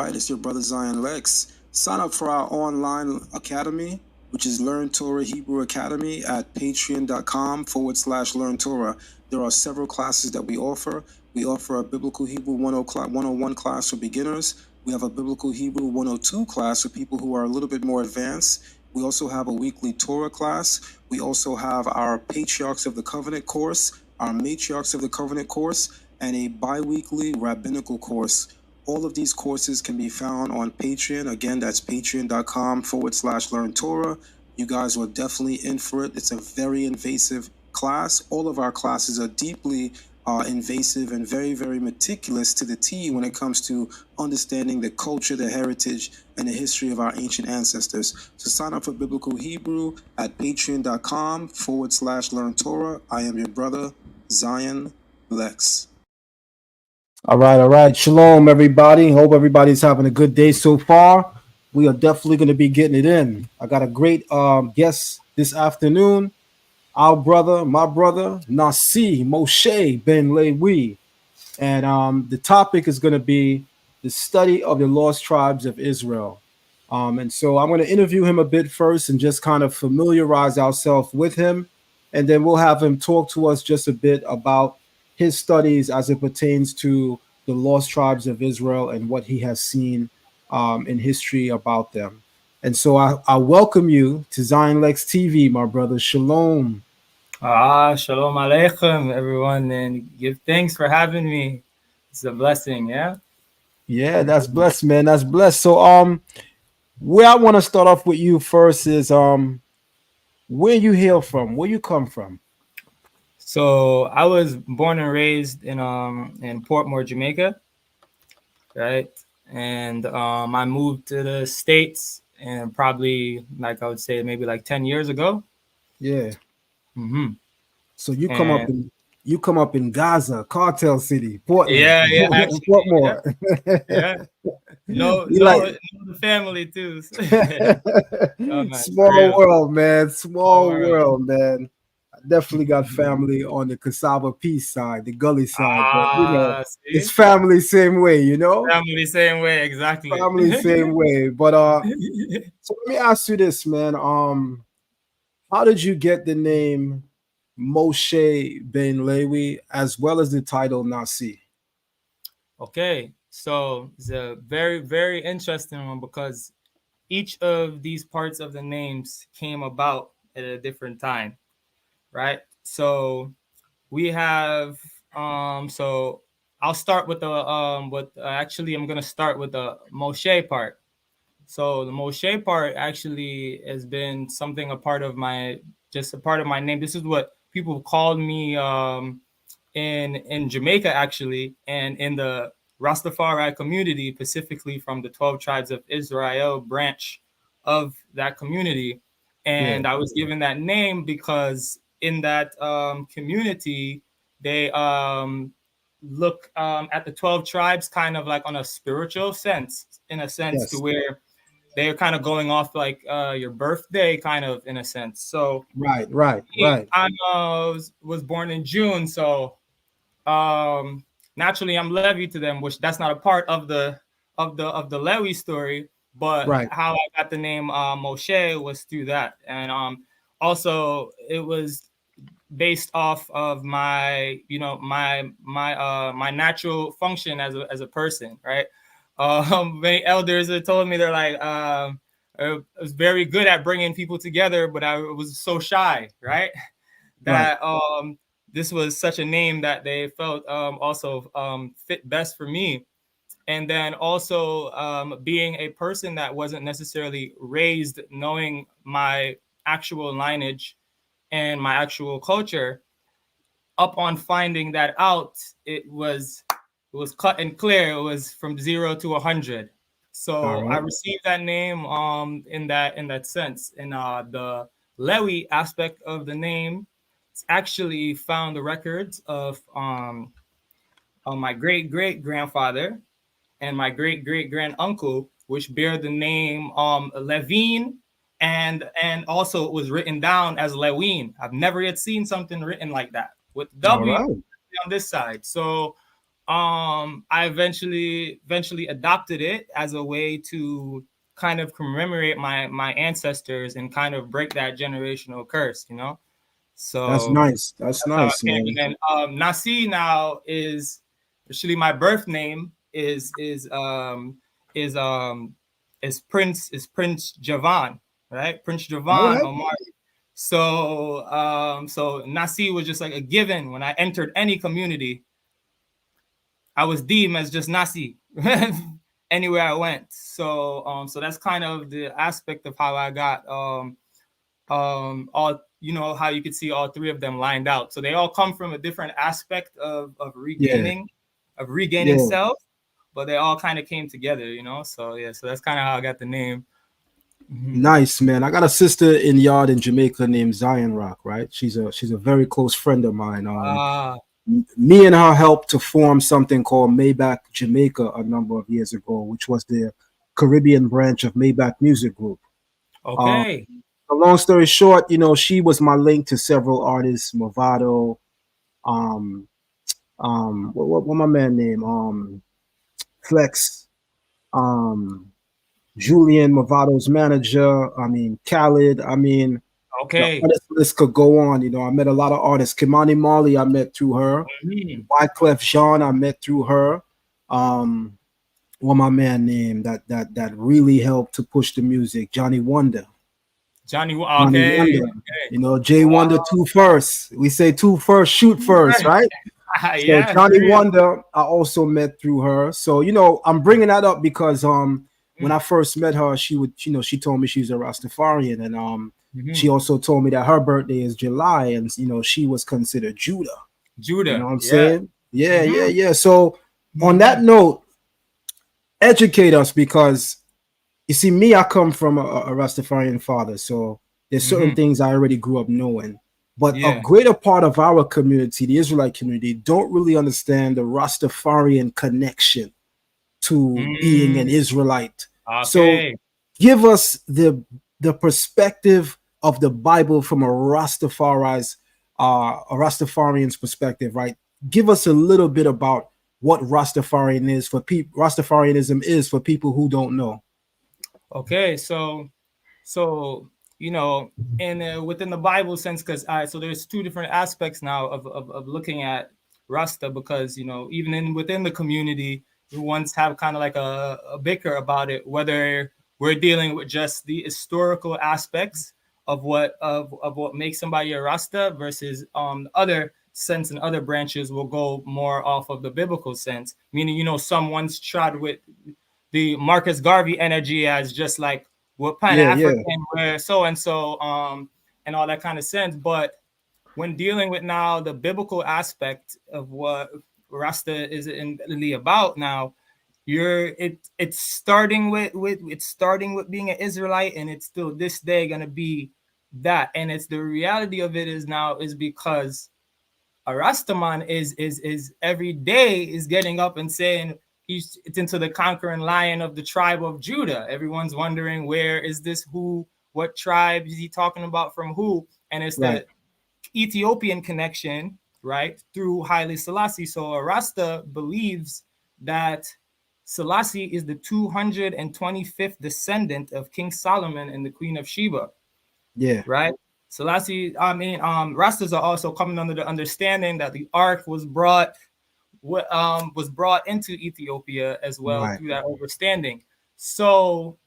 right, it's your brother Zion Lex. Sign up for our online academy, which is Learn Torah Hebrew Academy at patreon.com/ Learn Torah. There are several classes that we offer. We offer a Biblical Hebrew 101 class for beginners. We have a Biblical Hebrew 102 class for people who are a little bit more advanced. We also have a weekly Torah class. We also have our Patriarchs of the Covenant course, our Matriarchs of the Covenant course, and a bi-weekly rabbinical course. All of these courses can be found on Patreon. Again, that's patreon.com/ Learn Torah. You guys were definitely in for it. It's a very invasive class. All of our classes are deeply invasive and very, very meticulous to the T when it comes to understanding the culture, the heritage, and the history of our ancient ancestors. So sign up for Biblical Hebrew at patreon.com/ Learn Torah. I am your brother, Zion Lex. All right. Shalom, everybody. Hope everybody's having a good day so far. We are definitely going to be getting it in. I got a great guest this afternoon. My brother, Nasi, Moshe ben Lewi. And the topic is going to be the study of the lost tribes of Israel. And so I'm going to interview him a bit first and just kind of familiarize ourselves with him. And then we'll have him talk to us just a bit about his studies as it pertains to the lost tribes of Israel and what he has seen in history about them. And so I welcome you to Zion Lex TV, my brother. Shalom. Shalom Aleichem, everyone, and give thanks for having me. It's a blessing, yeah? Yeah, that's blessed, man. That's blessed. So where I want to start off with you first is where you hail from, where you come from. So I was born and raised in Portmore, Jamaica, right? And I moved to the States and probably, like I would say, maybe like 10 years ago. Yeah. Mm-hmm. So you come up in Gaza, Cartel City, Portland, Yeah, actually, Portmore. yeah. No, You like the family too. Oh, nice, for small real. world, man. All Small right. world, man. I definitely got family on the Cassava Peace side, the Gully side, but it's See? family same way, you know? Family same way, exactly. Family same way. But so let me ask you this, man. How did you get the name Moshe ben Lewi as well as the title Nasi? Okay, so it's a very, very interesting one because each of these parts of the names came about at a different time, right? So we have so I'll start with the actually I'm gonna start with the Moshe part. So the Moshe part actually has been something just a part of my name. This is what people called me in Jamaica actually, and in the Rastafari community, specifically from the 12 tribes of Israel branch of that community. Yeah. And I was given that name because in that community, they look at the 12 tribes kind of like on a spiritual sense, in a sense to Yes. where they're kind of going off like your birthday, kind of in a sense. So Right. I was born in June, so naturally I'm Levi to them, which that's not a part of the Lewi story. But Right. how I got the name Moshe was through that, and also it was based off of my my natural function as a person, right? Many elders have told me they're like I was very good at bringing people together, but I was so shy, right? Right. That this was such a name that they felt also fit best for me. And then also being a person that wasn't necessarily raised knowing my actual lineage and my actual culture, up on finding that out, it was cut and clear. It was from 0 to 100. All So I right. received that name in that sense. And the Lewi aspect of the name, it's actually found the records of my great great grandfather and my great great grand uncle, which bear the name Levine, and also it was written down as Lewin. I've never yet seen something written like that with All W right. on this side. So I eventually adopted it as a way to kind of commemorate my ancestors and kind of break that generational curse, you know. That's So nice. That's that's how I nice, came. man. And then Nasi now is actually my birth name is Prince Javan, right? Prince All Javan right. Omar. So Nasi was just like a given when I entered any community. I was deemed as just Nasi anywhere I went. So that's kind of the aspect of how I got all, you know, how you could see all three of them lined out. So they all come from a different aspect of Yeah. regaining Yeah. self, but they all kind of came together, you know. So yeah, so that's kind of how I got the name. Mm-hmm. Nice, man. I got a sister in Yard in Jamaica named Zion Rock, right? She's a very close friend of mine. Ah, Me and her helped to form something called Maybach Jamaica a number of years ago, which was the Caribbean branch of Maybach Music Group. Um, okay, a long story short, she was my link to several artists, Movado, um, what my man name, Flex, um, Julian Movado's manager. I mean, Khaled. I mean, the okay. artist list could go on. I met a lot of artists. Kimani Marley, I met through her. Mhm. Wyclef Jean, I met through her. Um, what my man named that really helped to push the music, Johnny Wonder. Johnny. Johnny Okay, Wonder. okay. Jay Wonder two first. We say two first, shoot first, right? So Yeah, for Johnny real. Wonder, I also met through her. So I'm bringing that up because when I Mm-hmm. first met her, she told me she's a Rastafarian, and she Mm-hmm. also told me that her birthday is July, and she was considered Judah. You know Judah. what I'm Yeah. saying? Yeah, yeah, Mm-hmm. yeah. So on Mm-hmm. that note, educate us because you see, me, I come from a Rastafarian father, so there's certain Mm-hmm. things I already grew up knowing. But a Yeah. greater part of our community, the Israelite community, don't really understand the Rastafarian connection to being an Mm, Israelite. So okay. give us the perspective of the Bible from a Rastafarian's perspective, right? Give us a little bit about what Rastafarianism is for people who don't know. Okay. So you know, and within the Bible sense, because so there's two different aspects now of looking at Rasta, because you know, even within the community, we once have kind of like a bicker about it, whether we're dealing with just the historical aspects of what makes somebody a Rasta versus other sense, and other branches will go more off of the biblical sense, meaning, you know, some once tried with the Marcus Garvey energy as just like we're Pan Yeah, yeah, African, we're so and so, and all that kind of sense. But when dealing with now the biblical aspect of what Rasta is really about now, it's starting with being an Israelite, and it's still this day gonna be that. And it's the reality of it is now is because a Rastaman is every day is getting up and saying it's into the conquering lion of the tribe of Judah. Everyone's wondering, where is this, who, what tribe is he talking about, from who? And it's right. the Ethiopian connection, right, through Haile Selassie. So a Rasta believes that Selassie is the 225th descendant of King Solomon and the Queen of Sheba, Yeah, right? Selassie, I mean, Rastas are also coming under the understanding that the Ark was brought into Ethiopia as well right. through that understanding. So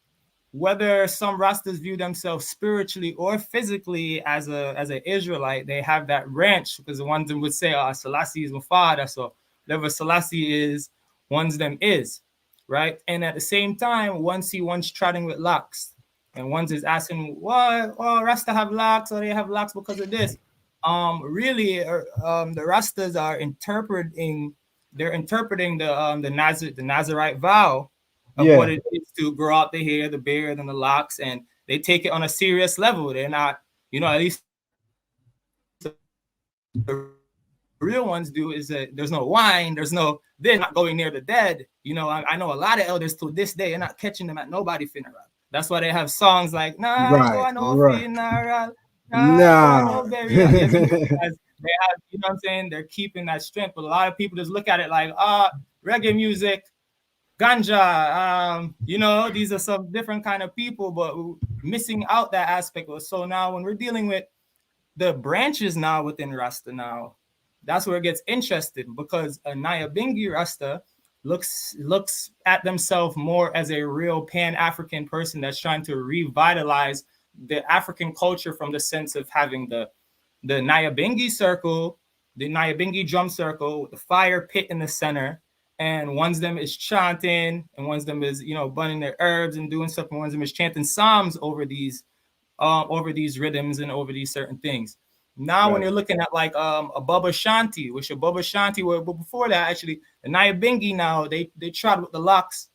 whether some Rastas view themselves spiritually or physically as an Israelite, they have that branch, because the ones that would say, Selassie is my father, so whatever Selassie is, one's them is, right? And at the same time, one's trotting with locks, and one's is asking, why, oh, Rasta have locks, or they have locks because of this. Really, the Rastas are interpreting the Nazarite vow of what Yeah, it is to grow out the hair, the beard, and the locks, and they take it on a serious level. They're not, you know, at least the real ones do, is that there's no wine, there's no this, they're not going near the dead. You know, I know a lot of elders to this day, you're not catching them at nobody funeral. That's why they have songs like, nah, I go, I know right, funeral, right. nah, I go, I know burial. You see me? Nah. Because They have, you know what I'm saying? They're keeping that strength. But a lot of people just look at it like, reggae music, ganja, these are some different kind of people, but missing out that aspect. So now when we're dealing with the branches now within Rasta now, that's where it gets interesting, because a Nyabingi Rasta looks at themselves more as a real Pan-African person that's trying to revitalize the African culture, from the sense of having the Nyabingi circle, the Nyabingi drum circle with the fire pit in the center, and one of them is chanting, and one of them is burning their herbs and doing stuff, and one of them is chanting psalms over these rhythms and over these certain things. Now, when you're looking at like a Bubba Shanti, which a Bubba Shanti, but before that, actually, the Nyabingi now they trot with the locks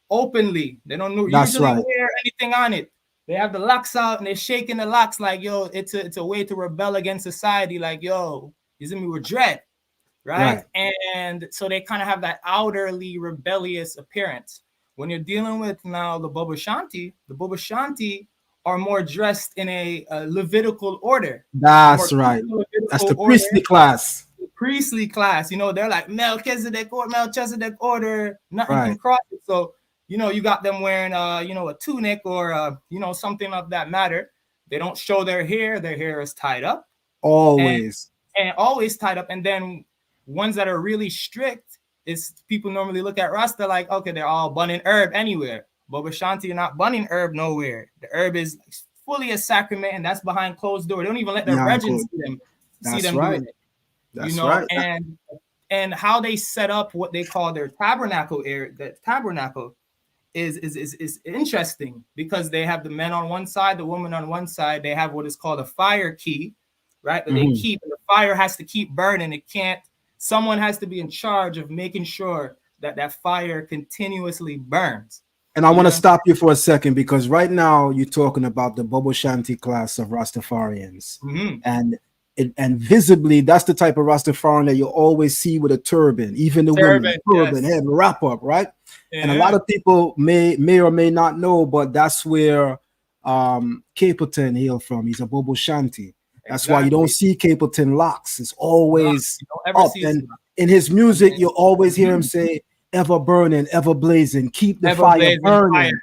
openly. They don't usually wear anything on it. They have the locks out and they're shaking the locks like, yo, it's a way to rebel against society. Like, yo, you see me with dread, right? And so they kind of have that outerly rebellious appearance. When you're dealing with now the Bubba Shanti are more dressed in a Levitical order. That's right. That's the priestly class. Priestly class, they're like Melchizedek order, nothing can cross it. So, you got them wearing a tunic or something of that matter. They don't show their hair is tied up. Always. And always tied up. And then ones that are really strict is people normally look at Rasta like, okay, they're all bunning herb anywhere. But with Shanti, you're not bunning herb nowhere. The herb is fully a sacrament, and that's behind closed door. They don't even let their regents see them doing it. That's right. And how they set up what they call their tabernacle area, the tabernacle is interesting, because they have the men on one side, the woman on one side. They have what is called a fire key, right? That they keep, and the fire has to keep burning. Someone has to be in charge of making sure that fire continuously burns. And I want to stop you for a second, because right now you're talking about the Bobo Shanti class of Rastafarians. And visibly, that's the type of Rastafarian that you always see with a turban, even the women, turban, head wrap up, right? And a lot of people may or may not know, but that's where Capleton hailed from. He's a Bobo Shanti. That's why you don't see Capleton locks. It's always up. And in his music, you always hear him say, ever burning, ever blazing, keep the fire burning.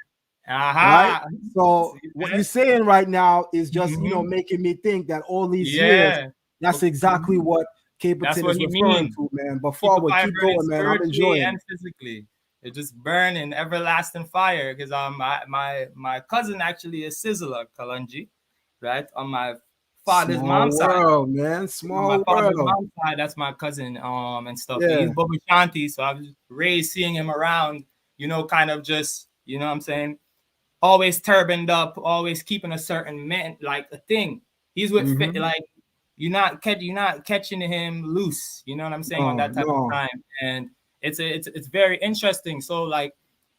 Right? So what you're saying right now is just making me think that all these years, that's exactly what Capleton is referring to, man. But forward, keep going, man. I'm enjoying and physically. It's just burning, everlasting fire. Because my cousin actually is Sizzler Kalunji, right? On my father's mom's side, man. Small my father's world. mom's side, that's my cousin, and stuff. Yeah. He's Bobby Shanti, so I was raised seeing him around, kind of just, what I'm saying, always turbaned up, always keeping a certain like a thing. He's with like you're not catching him loose. You know what I'm saying, on that type of time, and it's very interesting. So like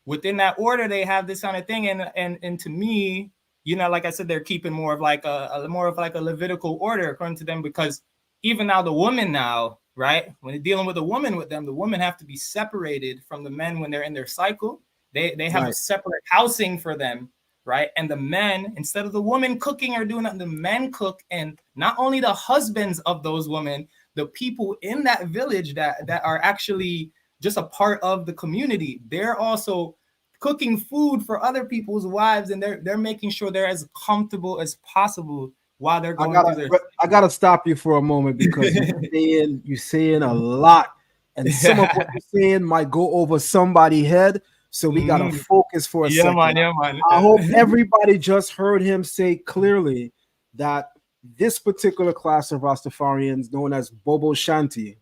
within that order, they have this kind of thing, and to me, like I said, they're keeping more of like a Levitical order according to them, because even now the woman now, right, when they're dealing with a woman with them, the women have to be separated from the men when they're in their cycle. They have a separate housing for them, right? And the men, instead of the woman cooking or doing that, the men cook, and not only the husbands of those women, the people in that village that are actually just a part of the community, they're also cooking food for other people's wives, and they're making sure they're as comfortable as possible while they're going through their. I gotta stop you for a moment, because you're saying a lot, and some of what you're saying might go over somebody's head. So we gotta focus for a second. Man. I hope everybody just heard him say clearly that this particular class of Rastafarians, known as Bobo Shanti,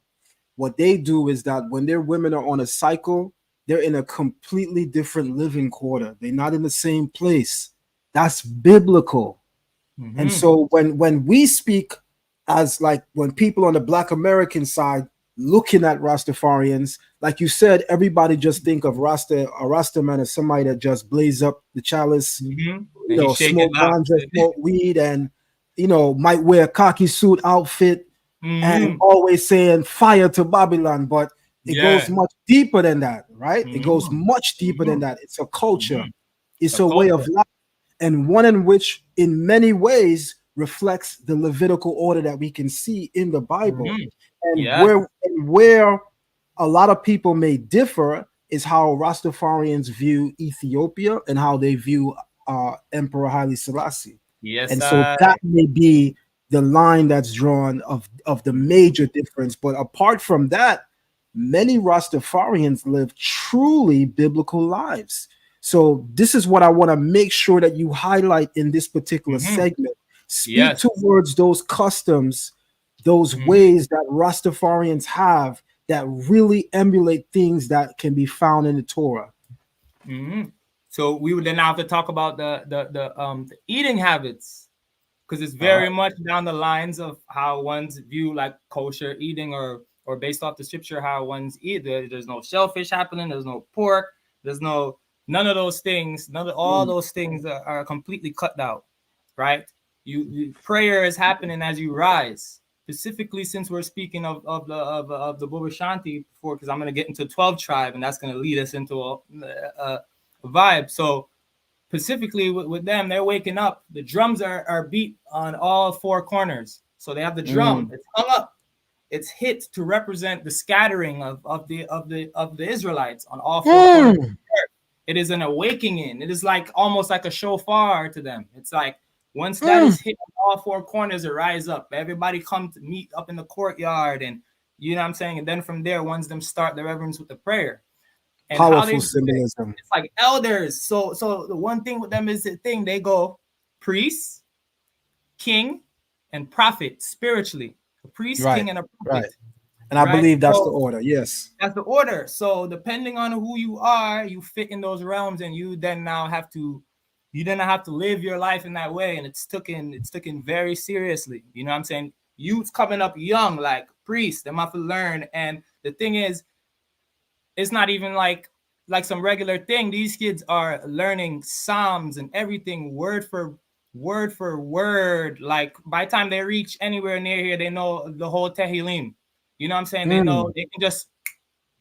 what they do is that when their women are on a cycle, they're in a completely different living quarter. They're not in the same place. That's biblical. And so when we speak as like when people on the Black American side looking at Rastafarians, like you said, everybody just think of a Rasta man as somebody that just blaze up the chalice, smoke ganja, smoke weed, and might wear a khaki suit outfit and always saying fire to Babylon. But it goes much deeper than that, right? It goes much deeper than that. It's a culture. It's a way of life, and one in which in many ways reflects the Levitical order that we can see in the Bible. Mm-hmm. And Yes. where a lot of people may differ is how Rastafarians view Ethiopia and how they view Emperor Haile Selassie. Yes, And so that may be the line that's drawn of the Mhm. major difference. But apart from that, many Rastafarians live truly biblical lives. So this is what I want to make sure that you highlight in this particular Mhm. segment. Speak Yes. towards those customs, those Mhm. ways that Rastafarians have that really emulate things that can be found in the Torah. Mm-hmm. So we would then have to talk about the eating habits, because it's All right. very much down the lines of how one's view like kosher eating, or based off the scripture how one's eat. There's no shellfish happening. There's no pork. There's none of those things. All Mm, those things are completely cut out, right? Prayer is happening as you rise. Specifically, since we're speaking of the Baba Shanti before, because I'm going to get into 12 tribe, and that's going to lead us into a vibe. So specifically with them, they're waking up. The drums are beat on all four corners. So they have the drum. mm, It's hung up. It's hit to represent the scattering of the Israelites on all four corners. mm, It is an awakening. It is like almost like a shofar to them. It's like once that mm. is hit on all four corners, it rise up. Everybody come to meet up in the courtyard, and you know what I'm saying. And then from there, once them start the reverence with the prayer, and how they Powerful do it, symbolism. it's like elders. So the one thing with them is the thing they go priest, king, and prophet spiritually. A priest, Right, king, and a right. prophet. And I Right. believe that's the So order. Yes. that's the order. So depending on who you are, you fit in those realms, and you then have to live your life in that way. And it's taken very seriously. You know what I'm saying? Youth's coming up young, like priests, they have to learn. And the thing is, it's not even like some regular thing. These kids are learning Psalms and everything word for word. Like by the time they reach anywhere near here, they know the whole Tehillim. You know what I'm saying? They know Mm, they can just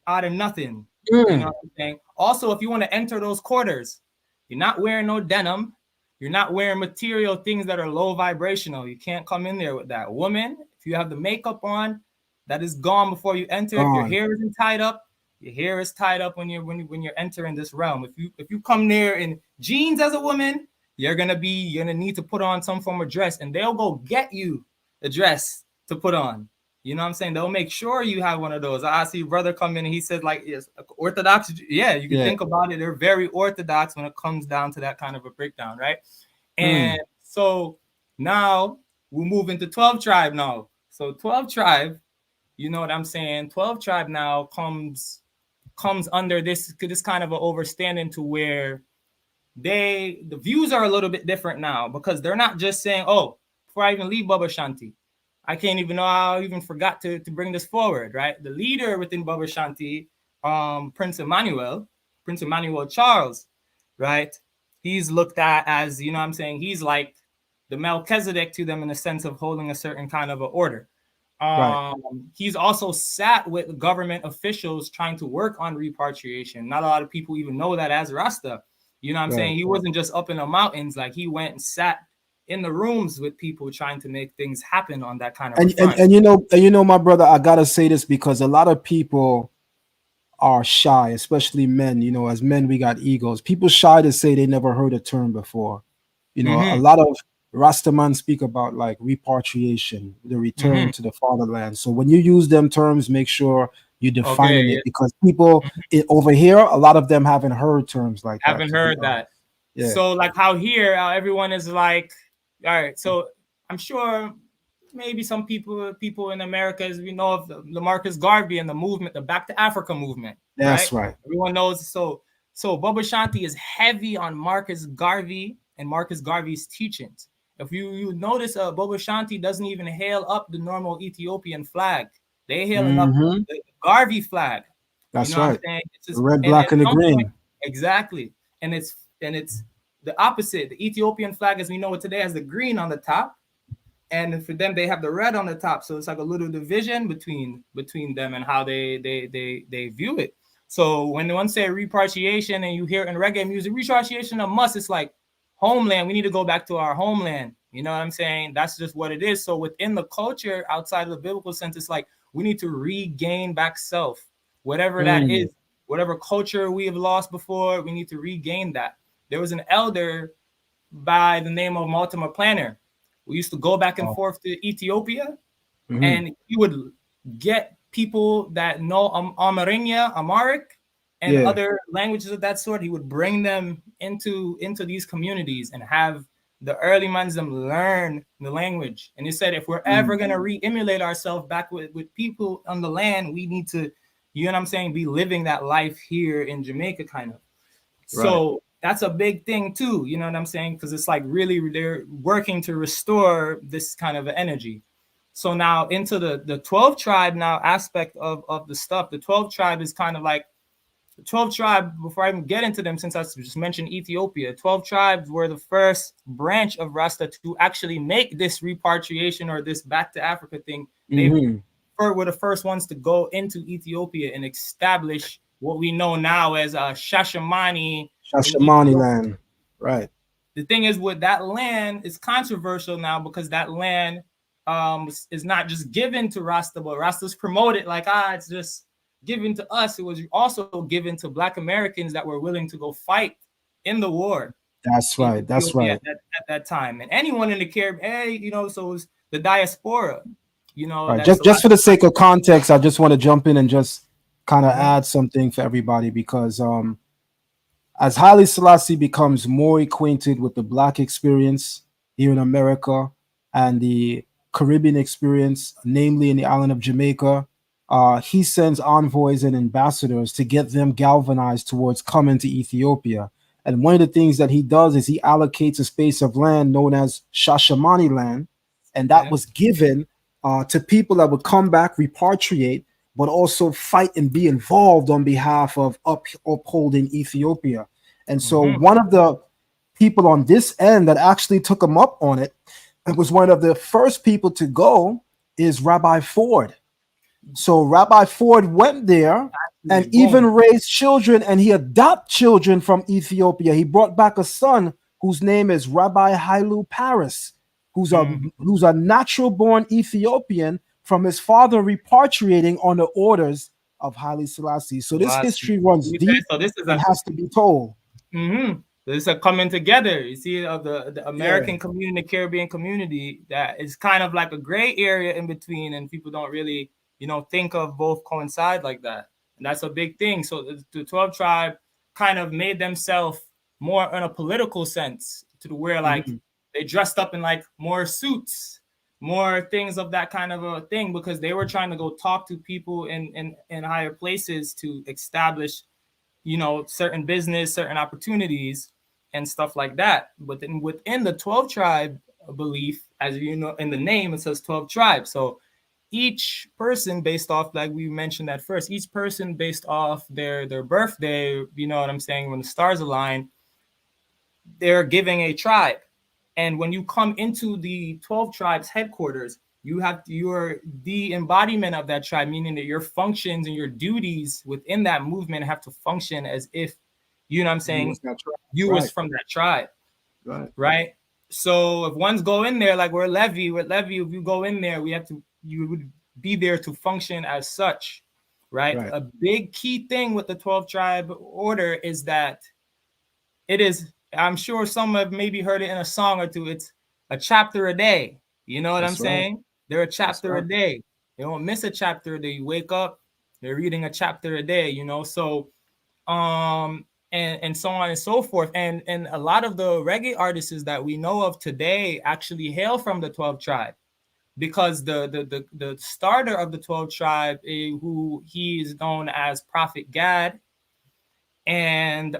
out of nothing. You know mm. what I'm saying? Also, if you want to enter those quarters, you're not wearing no denim. You're not wearing material things that are low vibrational. You can't come in there with that. Woman, if you have the makeup on, that is gone before you enter. If your Gone. hair isn't tied up, your hair is tied up when you're entering this realm. If you come there in jeans as a woman, you're gonna need to put on some form of dress, and they'll go get you a dress to put on. You know what I'm saying? They'll make sure you have one of those. I see brother come in and he said, like, yes, Orthodox. Yeah, you can Yeah. think about it. They're very Orthodox when it comes down to that kind of a breakdown, right? And Mm. so now we'll move into 12 tribe now. So 12 tribe, you know what I'm saying? 12 tribe now comes under this kind of an overstanding to where the views are a little bit different now, because they're not just saying, oh, before I even leave Baba Shanti, I can't even know how I even forgot to bring this forward, right? The leader within Baba Shanti, Prince Emmanuel Charles, right? He's looked at as, you know what I'm saying, he's like the Melchizedek to them in the sense of holding a certain kind of an order. Right. He's also sat with government officials trying to work on repatriation. Not a lot of people even know that as Rasta. You know what I'm Right. saying? He wasn't just up in the mountains. Like he went and sat in the rooms with people trying to make things happen on that kind of a And, and front. and you know, my brother, I gotta say this because a lot of people are shy, especially men. You know, as men, we got egos. People shy to say they never heard a term before. You know, a Mm-hmm. lot of Rastaman speak about like repatriation, the Mm-hmm. return to the fatherland. So when you use them terms, make sure you're Okay. defining it Yeah. because people over here, a lot of them haven't heard terms like that. Haven't To be heard honest, that. yeah, So like how here everyone is like, all right. So I'm sure maybe some people in America, as we know of the Marcus Garvey and the movement, the Back to Africa movement, right? that's right. Everyone knows. So Baba Shanti is heavy on Marcus Garvey and Marcus Garvey's teachings. If you notice, Baba Shanti doesn't even hail up the normal Ethiopian flag. They hailing up Hmm. the Garvey flag. You That's know what I'm right. saying? It's The just, red, and black, at and the some point, green. exactly. And it's the opposite. The Ethiopian flag, as we know it today, has the green on the top, and for them they have the red on the top. So it's like a little division between them and how they view it. So when one say repatriation and you hear in reggae music, repatriation a must, it's like homeland. We need to go back to our homeland. You know what I'm saying? That's just what it is. So within the culture, outside of the biblical sense, it's like we need to regain back self, whatever that is, Mm. whatever culture we have lost before, we need to regain that. There was an elder by the name of Multimer Planner. We used to go back and Oh. forth to Ethiopia, Hmm. and he would get people that know Amharic, and Yeah. other languages of that sort. He would bring them into these communities and have the early Muslims learn the language. And he said, if we're ever Mm. going to re-emulate ourselves back with people on the land, we need to, you know what I'm saying, be living that life here in Jamaica, kind of. Right. So that's a big thing too, you know what I'm saying? Because it's like really they're working to restore this kind of energy. So now into the 12 tribe now aspect of the stuff. The 12 tribe is kind of like the 12 tribe, before I even get into them, since I just mentioned Ethiopia, 12 tribes were the first branch of Rasta to actually make this repatriation or this back to Africa thing. They Hmm. were the first ones to go into Ethiopia and establish what we know now as Shashamani in Shashamani Ethiopia. land. Right. The thing is, with that land, is controversial now because that land is not just given to Rasta, but Rasta's promoted like, it's just given to us. It was also given to Black Americans that were willing to go fight in the war That's in right. That's Ethiopia right. at that time. And anyone in the Caribbean, so it was the diaspora, All right. that's a lot Just for of the sake of context, I just want to jump in and just kind of Mhm. add something for everybody because as Haile Selassie becomes more acquainted with the Black experience here in America and the Caribbean experience, namely in the island of Jamaica, he sends envoys and ambassadors to get them galvanized towards coming to Ethiopia. And one of the things that he does is he allocates a space of land known as Shashamani land, and that Yeah. was given to people that would come back, repatriate, but also fight and be involved on behalf of upholding Ethiopia. And so Hmm. one of the people on this end that actually took him up on it, and was one of the first people to go, is Rabbi Ford. So Rabbi Ford went there and even Boom. raised children, and he adopted children from Ethiopia. He brought back a son whose name is Rabbi Hailu Paris, who's a Mhm. who's a natural born Ethiopian from his father repatriating on the orders of Haile Selassie. So this Selassie. history runs Okay, deep so this is and a has to be told. This is a coming together. You see, of the Yeah. American community, Caribbean community, that is kind of like a gray area in between, and people don't really, think of both coincide like that. And that's a big thing. So the 12 tribe kind of made themselves more in a political sense to the where like Mhm. they dressed up in like more suits, more things of that kind of a thing because they were trying to go talk to people in higher places to establish certain business, certain opportunities, and stuff like that. But then within the 12 tribe belief, as you know, in the name, it says 12 tribes. So each person based off, like we mentioned at first, each person based off their birthday, you know what I'm saying, when the stars align, they're giving a tribe. And when you come into the 12 tribes headquarters, you're the embodiment of that tribe, meaning that your functions and your duties within that movement have to function as if, you know what I'm You saying, was that right. you was Right. from that tribe, Right. right? So if ones go in there, like with Levi, if you go in there, you would be there to function as such, right? Right. A big key thing with the 12 tribe order is that it is, I'm sure some have maybe heard it in a song or two. It's a chapter a day. You know what I'm That's right. saying? They're a That's chapter a right. day. They don't miss a chapter a day. You wake up, they're reading a chapter a day, So and so on and so forth. And a lot of the reggae artists that we know of today actually hail from the 12 tribe because the starter of the 12 tribe, who he is known as Prophet Gad, and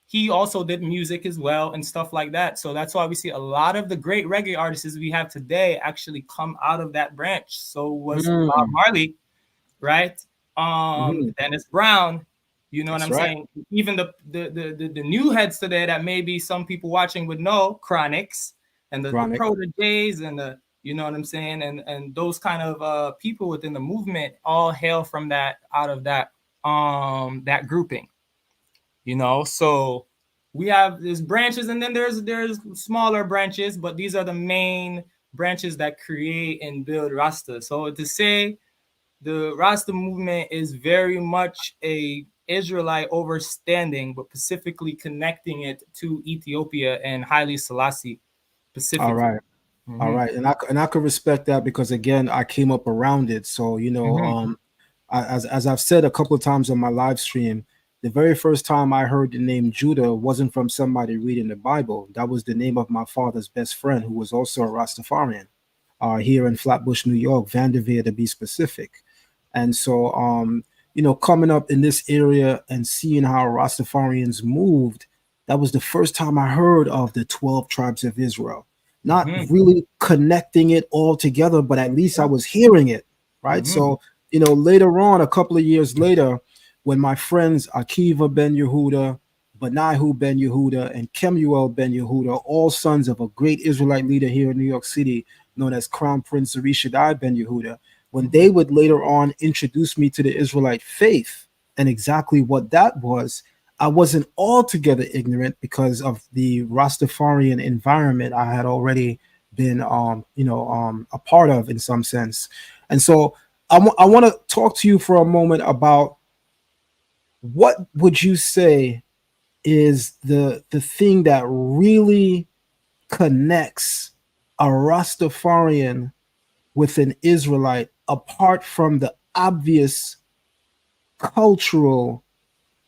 he also did music as well and stuff like that. So that's why we see a lot of the great reggae artists we have today actually come out of that branch. So was Bob Mm. Marley, right? Mhm. Dennis Brown, you know what That's I'm right. saying? Even the new heads today that maybe some people watching would know, Chronics and the Chronic. Proteges and the, you know what I'm saying, and those kind of people within the movement all hail from that, out of that grouping, So we have there's branches, and then there's smaller branches, but these are the main branches that create and build Rasta. So to say the Rasta movement is very much a Israelite overstanding, but specifically connecting it to Ethiopia and Haile Selassie All specifically. right. All Mm-hmm. right, and I could respect that because again, I came up around it. So Mm-hmm. as I've said a couple of times on my live stream, the very first time I heard the name Judah wasn't from somebody reading the Bible. That was the name of my father's best friend, who was also a Rastafarian, here in Flatbush, New York, Vanderveer to be specific. And so, coming up in this area and seeing how Rastafarians moved, that was the first time I heard of the 12 tribes of Israel. Not Mm-hmm. really connecting it all together, but at least I Yeah. was hearing it, right? Mm-hmm. So, later on, a couple of years later, when my friends Akiva ben Yehuda, Banahu ben Yehuda, and Kemuel ben Yehuda, all sons of a great Israelite leader here in New York City, known as Crown Prince Zarishadai ben Yehuda, when they would later on introduce me to the Israelite faith and exactly what that was, I wasn't altogether ignorant because of the Rastafarian environment I had already been, a part of in some sense. And so I want to talk to you for a moment about what would you say is the thing that really connects a Rastafarian with an Israelite apart from the obvious cultural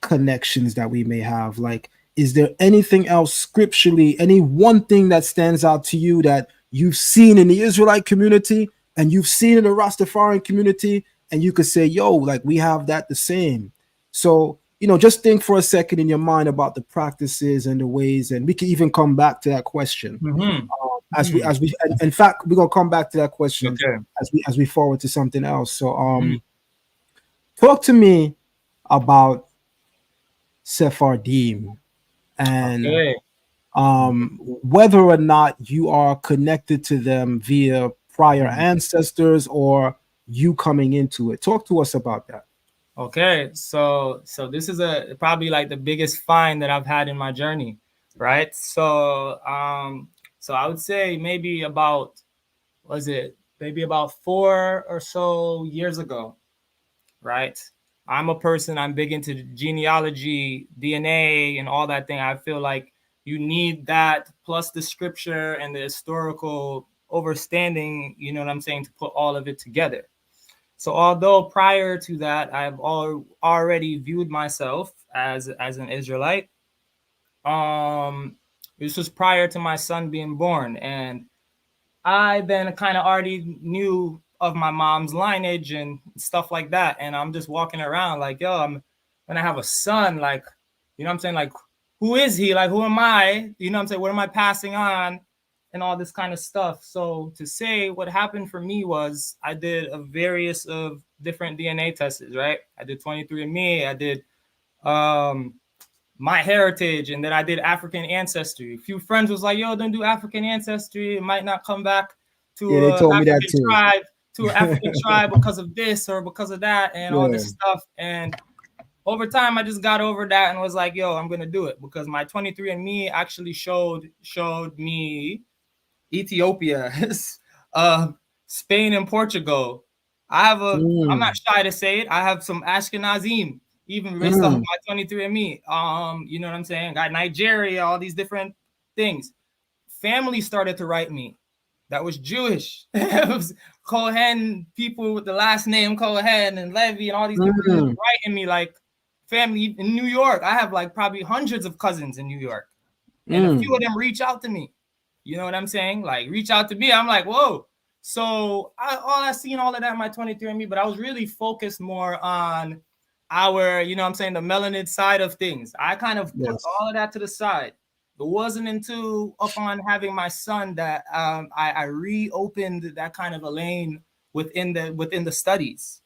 connections that we may have? Like, is there anything else scripturally, any one thing that stands out to you that you've seen in the Israelite community and you've seen in the Rastafarian community, and you could say, yo, like we have that the same? So, just think for a second in your mind about the practices and the ways, and we can even come back to that question. Mm-hmm. And in fact, we're gonna come back to that question Okay. as we forward to something else. So, Mm-hmm. talk to me about Sephardim and Okay. whether or not you are connected to them via prior Mm-hmm. ancestors or you coming into it. Talk to us about that. Okay, so this is a probably like the biggest find that I've had in my journey, right? So I would say maybe about was it maybe about 4 or so years ago, right? I'm a person, I'm big into genealogy, DNA, and all that thing. I feel like you need that plus the scripture and the historical overstanding, you know what I'm saying, to put all of it together. So although prior to that, I've already viewed myself as an Israelite, um, this was prior to my son being born, and I then kind of already knew of my mom's lineage and stuff like that. And I'm just walking around like, yo, I'm gonna have a son, like, you know what I'm saying? Like, who is he? Like, who am I? You know what I'm saying? What am I passing on? And all this kind of stuff. So to say what happened for me was I did a various of different DNA tests, right? I did 23andMe, I did um my heritage, and then I did African ancestry. A few friends was like, yo, don't do African ancestry, it might not come back to Yeah, they a told me that african too. tribe to an African tribe because of this or because of that and all Yeah. this stuff. And over time I just got over that and was like, yo, I'm gonna do it because my 23andMe actually showed me Ethiopia, uh, Spain and Portugal. I'm not Mm, shy to say it. I have some Ashkenazim, even based off mm, my 23andMe. You know what I'm saying? Got Nigeria, all these different things. Family started to write me. That was Jewish. It was Cohen, people with the last name Cohen and Levy and all these people mm, writing me like family in New York. I have like probably hundreds of cousins in New York, and a few mm. of them reach out to me. You know what I'm saying? Like reach out to me. I'm like, whoa. So I seen all of that in my 23andMe, but I was really focused more on our, you know what I'm saying, the melanin side of things. I kind of put Yes. all of that to the side. It wasn't until upon having my son that I reopened that kind of a lane within the studies,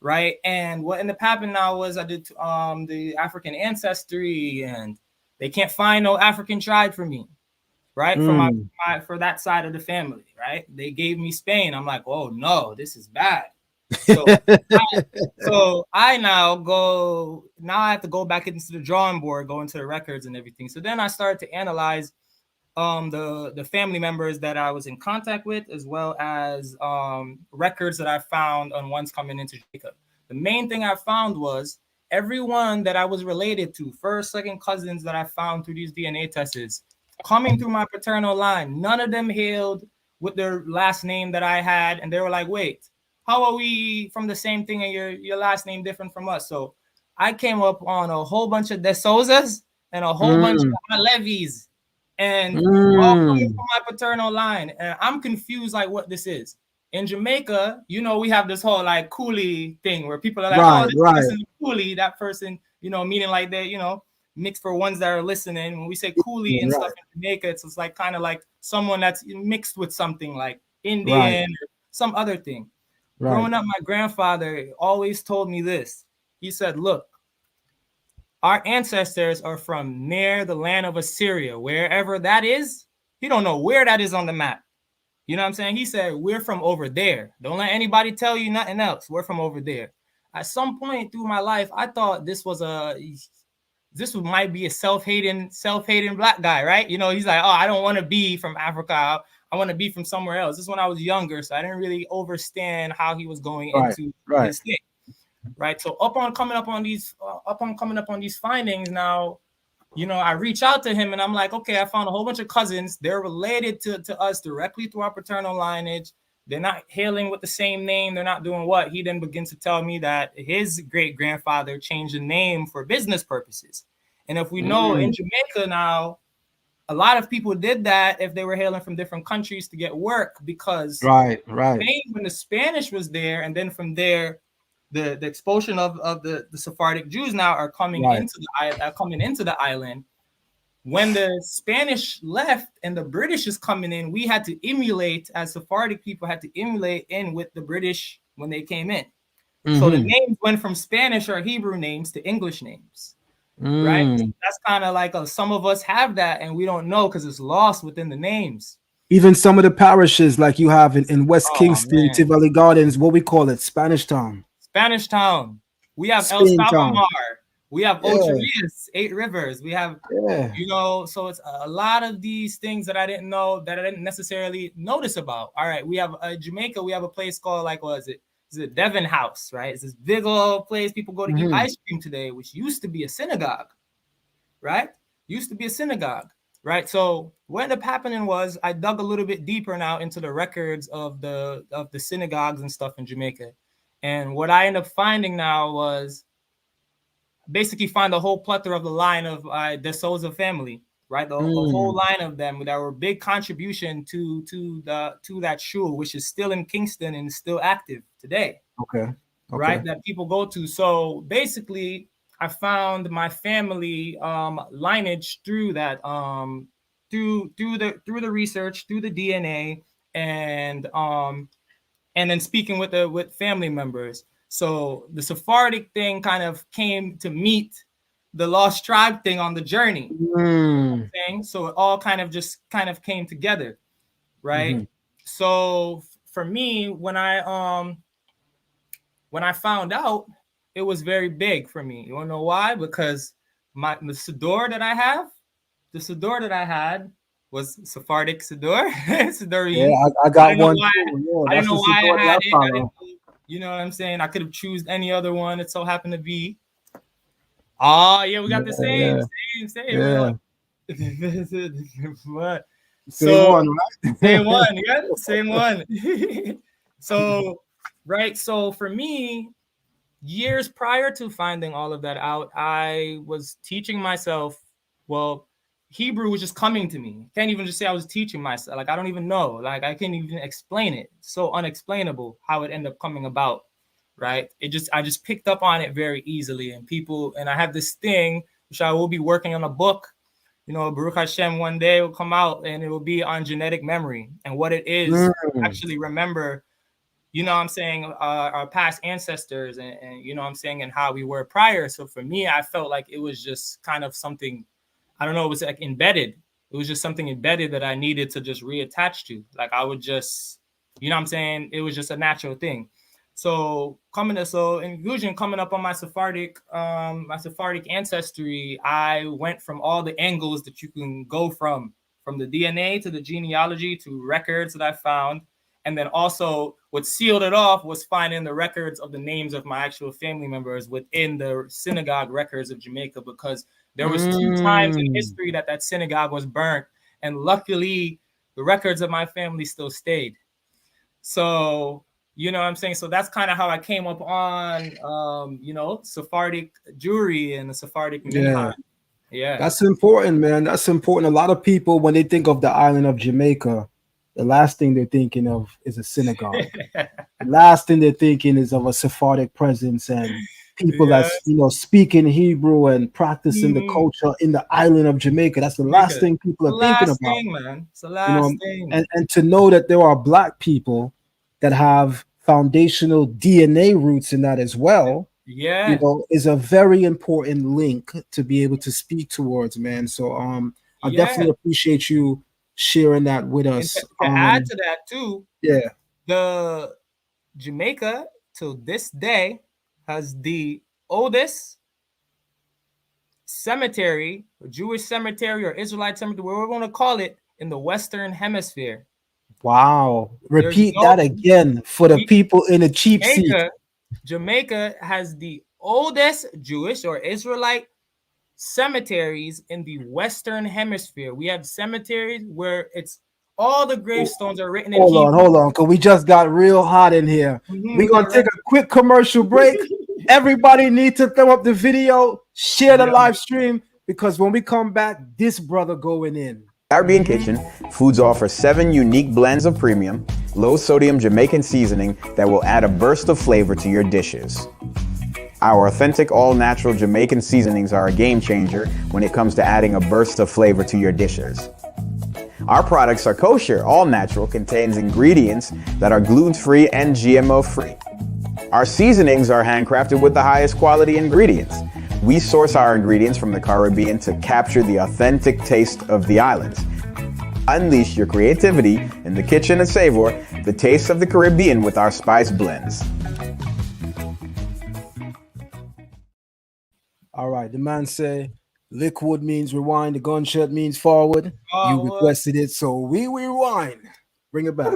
right? And what ended up happening now was I did the African ancestry, and they can't find no African tribe for me, right? For Mm, for that side of the family, right? They gave me Spain. I'm like, oh no, this is bad. So I now I have to go back into the drawing board, go into the records and everything. So then I started to analyze the family members that I was in contact with, as well as records that I found on ones coming into Jamaica. The main thing I found was everyone that I was related to, first, second cousins that I found through these DNA tests, coming through my paternal line, none of them hailed with their last name that I had, and they were like, "Wait, how are we from the same thing and your last name different from us?" So I came up on a whole bunch of De Souzas and a whole bunch of Levis, and all coming Mm. from my paternal line. And I'm confused like what this is. In Jamaica, we have this whole like coolie thing where people are like, "Oh, Right, this right, person is coolie," that person, meaning like they, mixed for ones that are listening. When we say coolie and right, stuff in Jamaica, it's like kind of like someone that's mixed with something like right, Indian or some other thing. right. Growing up, my grandfather always told me this. He said, "Look, our ancestors are from near the land of Assyria, wherever that is. He don't know where that is on the map. You know what I'm saying? He said, we're from over there. Don't let anybody tell you nothing else. We're from over there." At some point through my life, I thought this might be a self-hating black guy, right? He's like, "Oh, I don't want to be from Africa. I want to be from somewhere else." This is when I was younger, so I didn't really understand how he was going Right, into right. his thing. Right. So upon coming up on these findings, now, I reach out to him and I'm like, okay, I found a whole bunch of cousins. They're related to us directly through our paternal lineage. They're not hailing with the same name. They're not doing what. He then begins to tell me that his great grandfather changed the name for business purposes. And if we know in Jamaica now, a lot of people did that if they were hailing from different countries to get work, because Right, right, when the Spanish was there, and then from there, the expulsion of the Sephardic Jews now are coming right. into the island. When the Spanish left and the British is coming in, we had to emulate, as Sephardic people had to emulate in with the British when they came in. So the Mm-hmm. names went from Spanish or Hebrew names to English names, right? So Mm. that's kind of like some of us have that and we don't know because it's lost within the names. Even some of the parishes, like you have in West Oh Kingston, man. Tivoli Gardens, what we call it, Spanish Town, Spanish Town. We have El Spain Town. Salvador. We have Yeah, Ocho Rios, 8 Rivers. We have, yeah. so it's a lot of these things that I didn't know, that I didn't necessarily notice about. All right, we have Jamaica. We have a place called, like, what is it? Is it Devon House, right? It's this big old place people go to eat Mm-hmm. ice cream today, which used to be a synagogue, right? Used to be a synagogue, right? So what ended up happening was I dug a little bit deeper now into the records of the synagogues and stuff in Jamaica. And what I ended up finding now was basically find the whole plethora of the line of the Souza family, right? The whole Mm. line of them that were a big contribution to that shul, which is still in Kingston and still active today, Okay, okay. right? That people go to. So basically, I found my family lineage through that, through the research, through the DNA, and then speaking with family members. So the Sephardic thing kind of came to meet the lost tribe thing on the journey. Mm. So it all kind of came together, right? Mm-hmm. So for me, when I found out, it was very big for me. You wanna know why? Because the Siddur that I have, the Siddur that I had was Sephardic Siddur, Yeah, Siddurim. I I got didn't know one why. too. Yeah, I didn't that's know the why I support had I it. I didn't. follow. You know what I'm saying? I could have chosen any other one. It so happened to be. Oh yeah, we got the same, Yeah, same. yeah. What? Same So one, same right? one, yeah, same one. So right, so for me, years prior to finding all of that out, I was teaching myself. Well, Hebrew was just coming to me. Can't even just say I was teaching myself. Like I don't even know. Like I can't even explain it. So unexplainable how it ended up coming about. Right? I just picked up on it very easily. And I have this thing which I will be working on a book. Baruch Hashem, one day will come out and it will be on genetic memory and what it is Mm. actually remember, I'm saying, our past ancestors and I'm saying, and how we were prior. So for me, I felt like it was just kind of something, I don't know, it was like embedded. It was just something embedded that I needed to just reattach to. Like I would just, I'm saying, it was just a natural thing. So inclusion coming up on my Sephardic ancestry, I went from all the angles that you can go from the DNA to the genealogy to records that I found. And then also what sealed it off was finding the records of the names of my actual family members within the synagogue records of Jamaica, because there was two times in Mm. history that that synagogue was burnt. And luckily, the records of my family still stayed. So, you know what I'm saying? So that's kind of how I came up on, Sephardic Jewry and the Sephardic Minhag. Yeah. Yeah. That's important, man. That's important. A lot of people, when they think of the island of Jamaica, the last thing they're thinking of is a synagogue. The last thing they're thinking is of a Sephardic presence and people that's Yes. speaking Hebrew and practicing the Mhm. culture in the island of Jamaica. That's the last Jamaica. thing people The are thinking last about. thing, man. It's the You know, last thing. and to know that there are black people that have foundational DNA roots in that as well, Yeah. is a very important link to be able to speak towards, man. So I Yeah. definitely appreciate you sharing that with And us. to add to that too, Yeah. the Jamaica till this day has the oldest cemetery, or Jewish cemetery, or Israelite cemetery, whatever we want to call it, in the Western Hemisphere. Wow. There's Repeat no that again for the we, people in the cheap seat. Jamaica has the oldest Jewish or Israelite cemeteries in the Western Hemisphere. We have cemeteries where it's all the gravestones are written in Hebrew. Hold on, because we just got real hot in here. We We're gonna got take a quick commercial break. Everybody need to throw up the video, share the yeah. live stream, because when we come back, this brother going in. Caribbean Kitchen, Foods offer 7 unique blends of premium, low-sodium Jamaican seasoning that will add a burst of flavor to your dishes. Our authentic, all-natural Jamaican seasonings are a game changer when it comes to adding a burst of flavor to your dishes. Our products are kosher, all-natural, contains ingredients that are gluten-free and GMO-free. Our seasonings are handcrafted with the highest quality ingredients. We source our ingredients from the Caribbean to capture the authentic taste of the islands. Unleash your creativity in the kitchen and savor the taste of the Caribbean with our spice blends. All right, the man say liquid means rewind, the gunshot means forward. You requested it, so we rewind. Bring it back.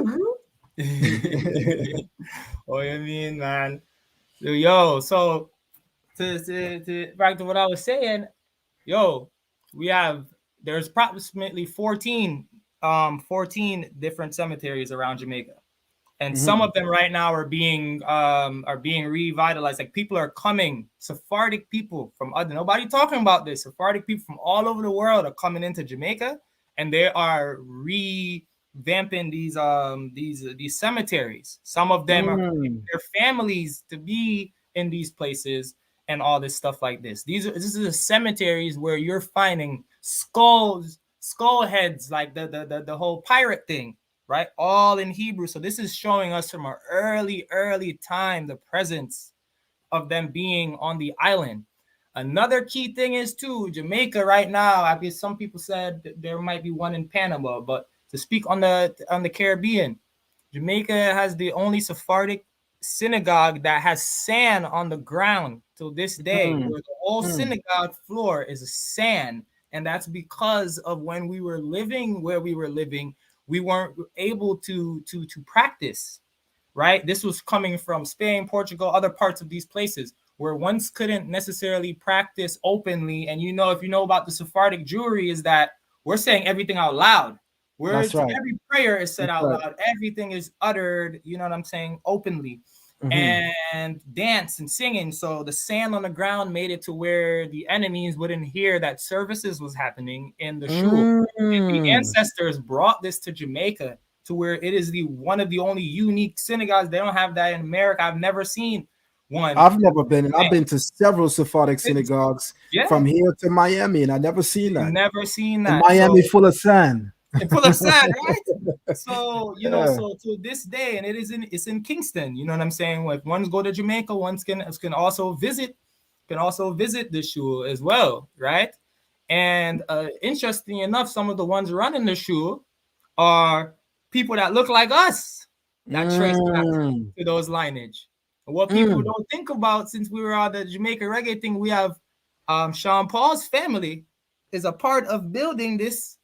Oh, you mean, man? Yo, so to back to what I was saying, yo, there's approximately 14 different cemeteries around Jamaica. And some of them right now are being revitalized. Like, people are coming, Sephardic people from other, nobody talking about this. Sephardic people from all over the world are coming into Jamaica, and they are revamping these cemeteries. Some of them are putting their families to be in these places and all this stuff like this. This is the cemeteries where you're finding skull heads, like the whole pirate thing, right? All in Hebrew. So this is showing us from an early time the presence of them being on the island. Another key thing is too, Jamaica right now, I guess some people said that there might be one in Panama, but to speak on the Caribbean, Jamaica has the only Sephardic synagogue that has sand on the ground till this day, where the whole synagogue floor is sand. And that's because of when we were living where we were living, we weren't able to practice, right? This was coming from Spain, Portugal, other parts of these places where ones couldn't necessarily practice openly. And if you know about the Sephardic Jewry, is that we're saying everything out loud. That's right. Every prayer is said That's out right. loud. Everything is uttered, you know what I'm saying, openly. And dance and singing. So the sand on the ground made it to where the enemies wouldn't hear that services was happening in the shul. And the ancestors brought this to Jamaica, to where it is the one of the only unique synagogues. They don't have that in America. I've never seen one. I've never been. I've been to several Sephardic synagogues Yeah, from here to Miami, and I never seen that. never seen And that. Miami So, full of sand. full of sand, right? So Yeah. so to this day, and it's in Kingston. You know what I'm saying? If ones go to Jamaica, ones can also visit the shul as well, right? And interesting enough, some of the ones running the shul are people that look like us, that trace back Mm. to those lineage. What people don't think about, since we were on the Jamaica reggae thing, we have Sean Paul's family is a part of building this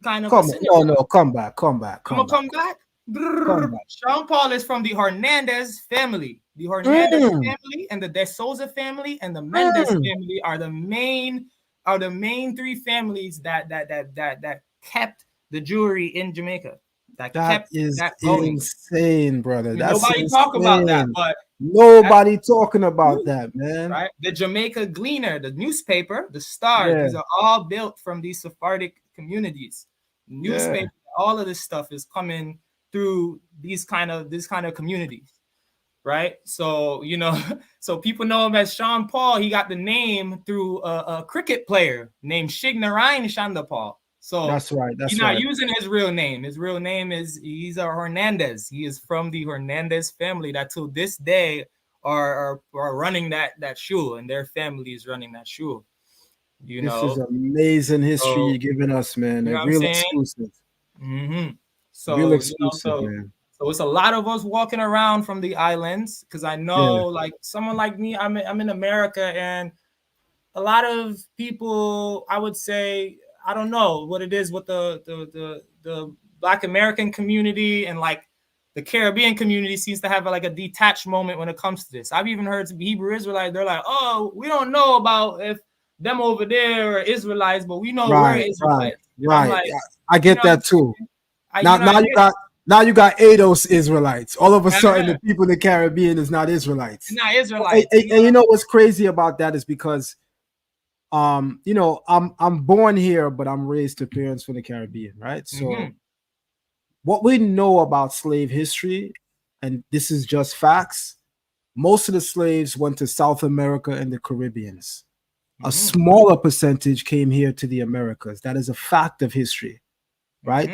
kind of Come on. No, vicinity. no, come back, come back, I'm come gonna back, come back. come back. Sean Paul is from the Hernandez family. The Hernandez Mm, family and the De Souza family and the Mendez mm. family are the main three families that kept the jewelry in Jamaica. That That kept is that going. insane, brother. That's Nobody talk about that, insane. but that's Nobody talking about that, man. right. The Jamaica Gleaner, the newspaper, the Star. Yeah, These are all built from these Sephardic communities. yeah. Newspaper, all of this stuff is coming through these kind of communities, right? So so people know him as Sean Paul. He got the name through a cricket player named Shignarayan Chandapal. So That's right. he's That's not right. using his real name. His real name is he's a Hernandez. He is from the Hernandez family that till this day are running that shul, and their family is running that shul. This is amazing history So you're giving us, man. you know A what I'm real saying? exclusive. Mm-hmm. Real So exclusive, man. so it's a lot of us walking around from the islands, because I Yeah. know, like someone like me, I'm in America, and a lot of people, I would say, I don't know what it is with the Black American community, and like the Caribbean community seems to have like a detached moment when it comes to this. I've even heard some Hebrew Israelites, they're like, oh, we don't know about if them over there are Israelites, but we know we're Right, right, Israelites. And I'm right. like, Yeah, I you get know, that too. you know, I get Now you got ADOS Israelites. All of a sudden, uh-huh. the people in the Caribbean is not Israelites. Not And, Israelites, and- and you know what's crazy about that is because I'm born here, but I'm raised to parents from the Caribbean, right? So what we know about slave history, and this is just facts, most of the slaves went to South America and the Caribbeans. A smaller percentage came here to the Americas. That is a fact of history, right?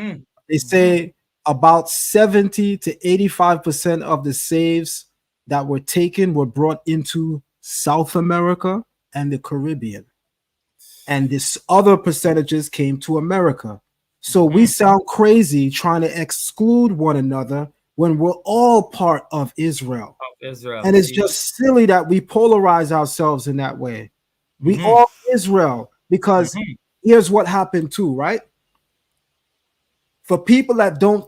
They say about 70 to 85% of the slaves that were taken were brought into South America and the Caribbean. And this other percentages came to America. So we sound crazy trying to exclude one another when we're all part of Israel. Israel. And it's just silly that we polarize ourselves in that way. We all Israel, because here's what happened too, right? For people that don't,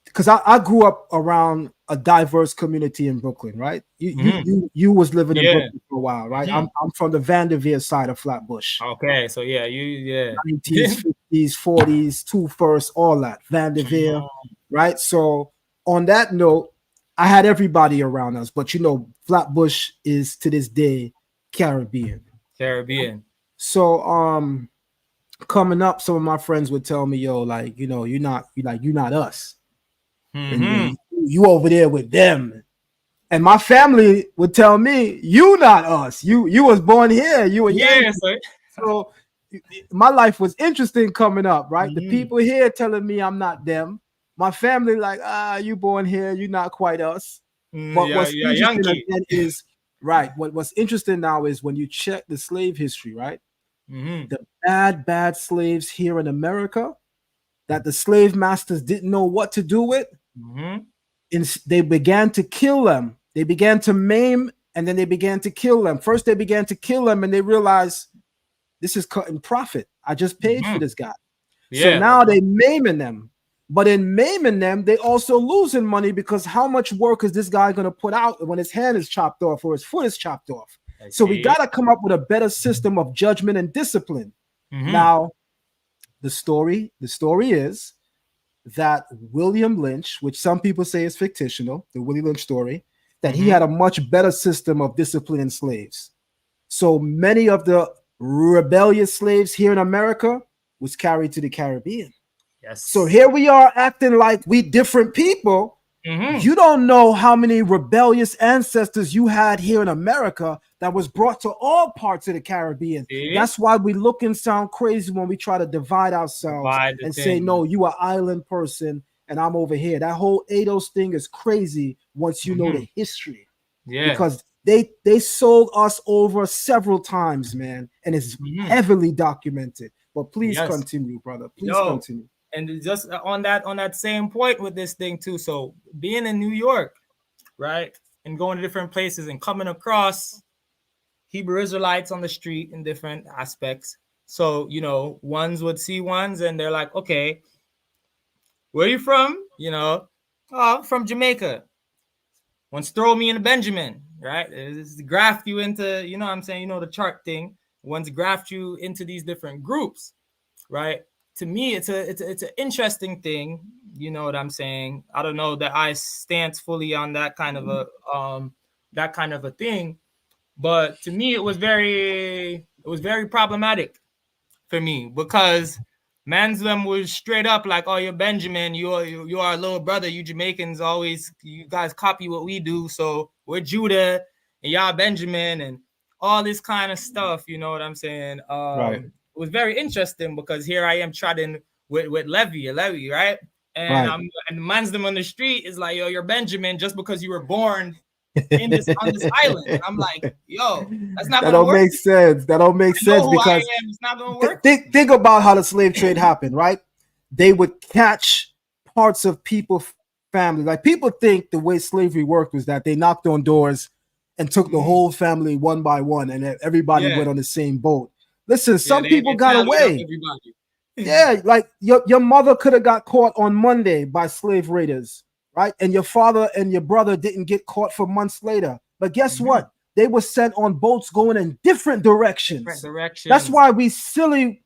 because I grew up around a diverse community in Brooklyn, right? You was living in Brooklyn for a while, right? I'm from the Vanderveer side of Flatbush. Okay, so yeah, 90s, 50s, 40s, Two First, all that, Vanderveer, right? So on that note, I had everybody around us, but Flatbush is to this day Caribbean. So coming up, some of my friends would tell me, yo, like, you're not us. And you over there with them. And my family would tell me, you not us. You was born here. You were Yankee. So my life was interesting coming up, right? The people here telling me I'm not them. My family like, you born here, you not quite us. But what's interesting again is, right, what's interesting now is when you check the slave history, right? The bad slaves here in America that the slave masters didn't know what to do with, they began to kill them. They began to maim, and then they began to kill them. First, they began to kill them, and they realized this is cutting profit. I just paid for this guy. So now they maiming them. But in maiming them, they also losing money, because how much work is this guy going to put out when his hand is chopped off or his foot is chopped off? So we got to come up with a better system of judgment and discipline. Now, the story is that William Lynch, which some people say is fictional, the Willie Lynch story, that he had a much better system of disciplining slaves. So many of the rebellious slaves here in America was carried to the Caribbean. So here we are acting like we different people. You don't know how many rebellious ancestors you had here in America that was brought to all parts of the Caribbean. That's why we look and sound crazy when we try to divide ourselves and say, no, you are island person and I'm over here. That whole ADOS thing is crazy once you know the history. Because they sold us over several times, man, and it's heavily documented. But please continue, brother. Please continue. And just on that same point with this thing too. So being in New York, right? and going to different places and coming across Hebrew Israelites on the street in different aspects. So, ones would see ones and they're like, okay, where are you from? Oh, I'm from Jamaica. Once throw me in a Benjamin, right? It's graft you into, what I'm saying, the chart thing. Once graft you into these different groups, right? To me, it's an interesting thing. You know what I'm saying? I don't know that I stance fully on that kind of a thing, but to me, it was very problematic for me because man's them was straight up like, oh, you're Benjamin, you're our little brother. You Jamaicans you guys copy what we do, so we're Judah and y'all Benjamin and all this kind of stuff. You know what I'm saying? Right. It was very interesting because here I am trotting with Lewi, right? And Right. and man's them on the street is like, yo, you're Benjamin just because you were born on this island. And I'm like, yo, that's not That gonna don't work. make sense. That don't make I know sense who I because am. It's not gonna work. think about how the slave trade happened, right? They would catch parts of people's family. Like people think the way slavery worked was that they knocked on doors and took the whole family one by one, and everybody went on the same boat. Listen, some people they got tallied up away. everybody. Yeah, like your mother could have got caught on Monday by slave raiders, right? And your father and your brother didn't get caught for months later. But guess what? They were sent on boats going in different directions. That's why we silly.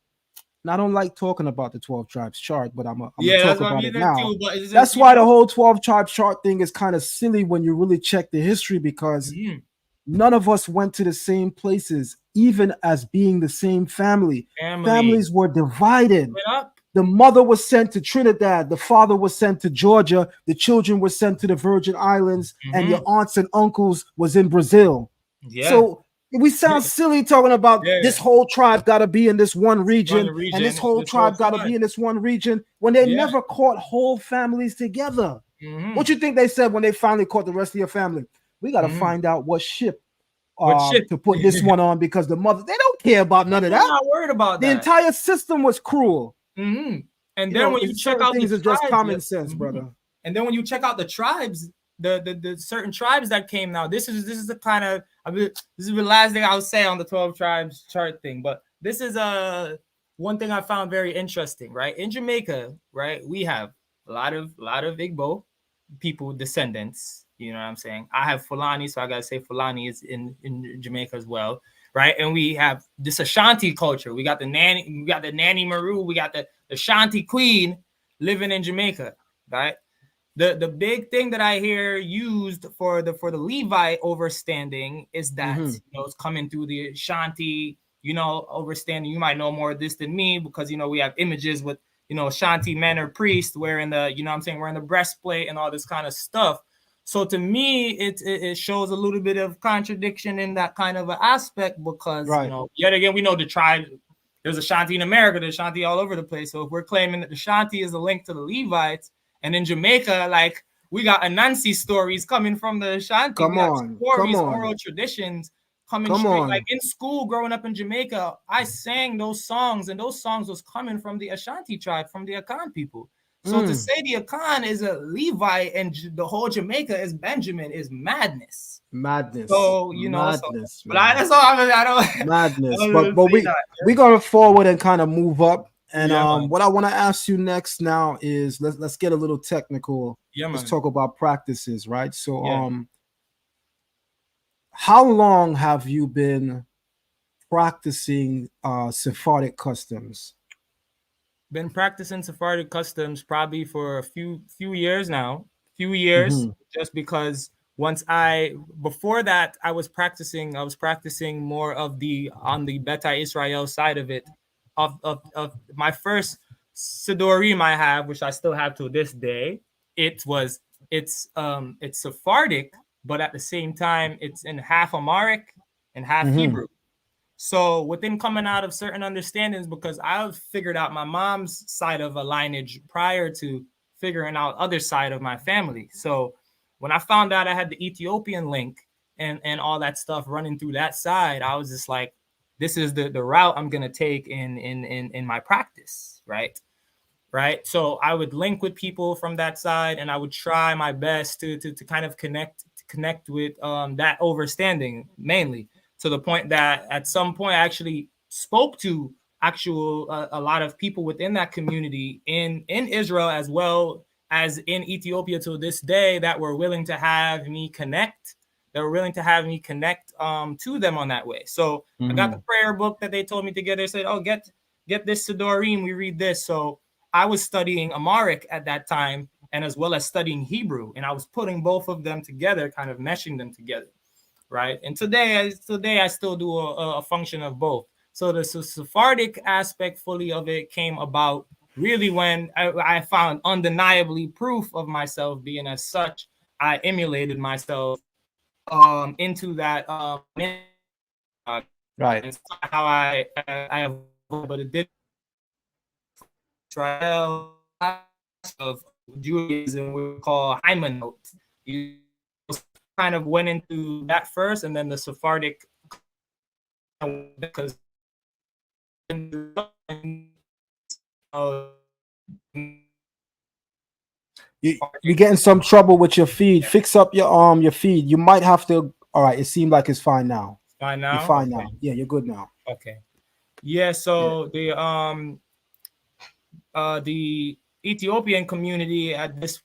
And I don't like talking about the 12 tribes chart, but I'm gonna talk about it now. Too, that's why the whole 12 tribes chart thing is kind of silly when you really check the history because none of us went to the same places, even as being the same family. Families were divided. The mother was sent to Trinidad, the father was sent to Georgia, the children were sent to the Virgin Islands, and your aunts and uncles was in Brazil. So we sound silly talking about this whole tribe got to be in this one region, and this whole tribe got to be in this one region when they never caught whole families together. What you think they said when they finally caught the rest of your family? We got to find out what ship to put this one on because the mother, they don't care about none of that. They're not worried about that. The entire system was cruel. And then when you check out things are just common sense, brother. And then when you check out the tribes, the certain tribes that came now, this is the kind of this is the last thing I'll say on the 12 tribes chart thing, but this is one thing I found very interesting, right? In Jamaica, right, we have a lot of Igbo people, descendants. You know what I'm saying? I have Fulani, so I gotta say Fulani is in Jamaica as well, right? And we have this Ashanti culture. We got the Nanny Maru, we got the Ashanti Queen living in Jamaica, right? The big thing that I hear used for the Levi overstanding is that it's coming through the Ashanti, overstanding. You might know more of this than me because we have images with Ashanti men or priests wearing the wearing the breastplate and all this kind of stuff. So to me, it shows a little bit of contradiction in that kind of an aspect because yet again we know the tribe. There's Ashanti in America, there's Ashanti all over the place. So if we're claiming that the Ashanti is a link to the Levites, and in Jamaica, like we got Nasi stories coming from the Ashanti, oral traditions coming straight. Like in school, growing up in Jamaica, I sang those songs, and those songs was coming from the Ashanti tribe, from the Akan people. So to say the Akan is a Levite and the whole Jamaica is Benjamin is madness. So madness, but that's all I don't. Madness. But we're gonna forward and kind of move up. And what I want to ask you next now is let's get a little technical. Let's talk about practices, right? So how long have you been practicing Sephardic customs? Been practicing Sephardic customs probably for a few years now. Just because before that I was practicing more of on the Beta Israel side of it. Of my first Sidorim I have, which I still have to this day, it's Sephardic, but at the same time it's in half Amharic and half Hebrew. So within coming out of certain understandings, because I've figured out my mom's side of a lineage prior to figuring out other side of my family. So when I found out I had the Ethiopian link and all that stuff running through that side, I was just like, this is the route I'm going to take in my practice, right? So I would link with people from that side, and I would try my best to kind of connect connect with that overstanding, mainly to the point that at some point I actually spoke to actual a lot of people within that community in Israel as well as in Ethiopia to this day that were willing to have me connect. They were willing to have me connect to them on that way. So I got the prayer book that they told me to get. They said, "Oh, get this Sidorim. We read this." So I was studying Amharic at that time, and as well as studying Hebrew, and I was putting both of them together, kind of meshing them together, right? And today I still do a function of both. So the Sephardic aspect fully of it came about really when I found undeniably proof of myself being as such. I emulated myself into that Right. and how I avoided, but it did trial of Judaism we call Hymenot. You kind of went into that first, and then the Sephardic, because You're getting some trouble with your feed. Fix up your feed. You might have to. All right. It seemed like it's fine now. fine You're now. fine Okay. now. Yeah, you're good now. Okay. Yeah. So the Ethiopian community at this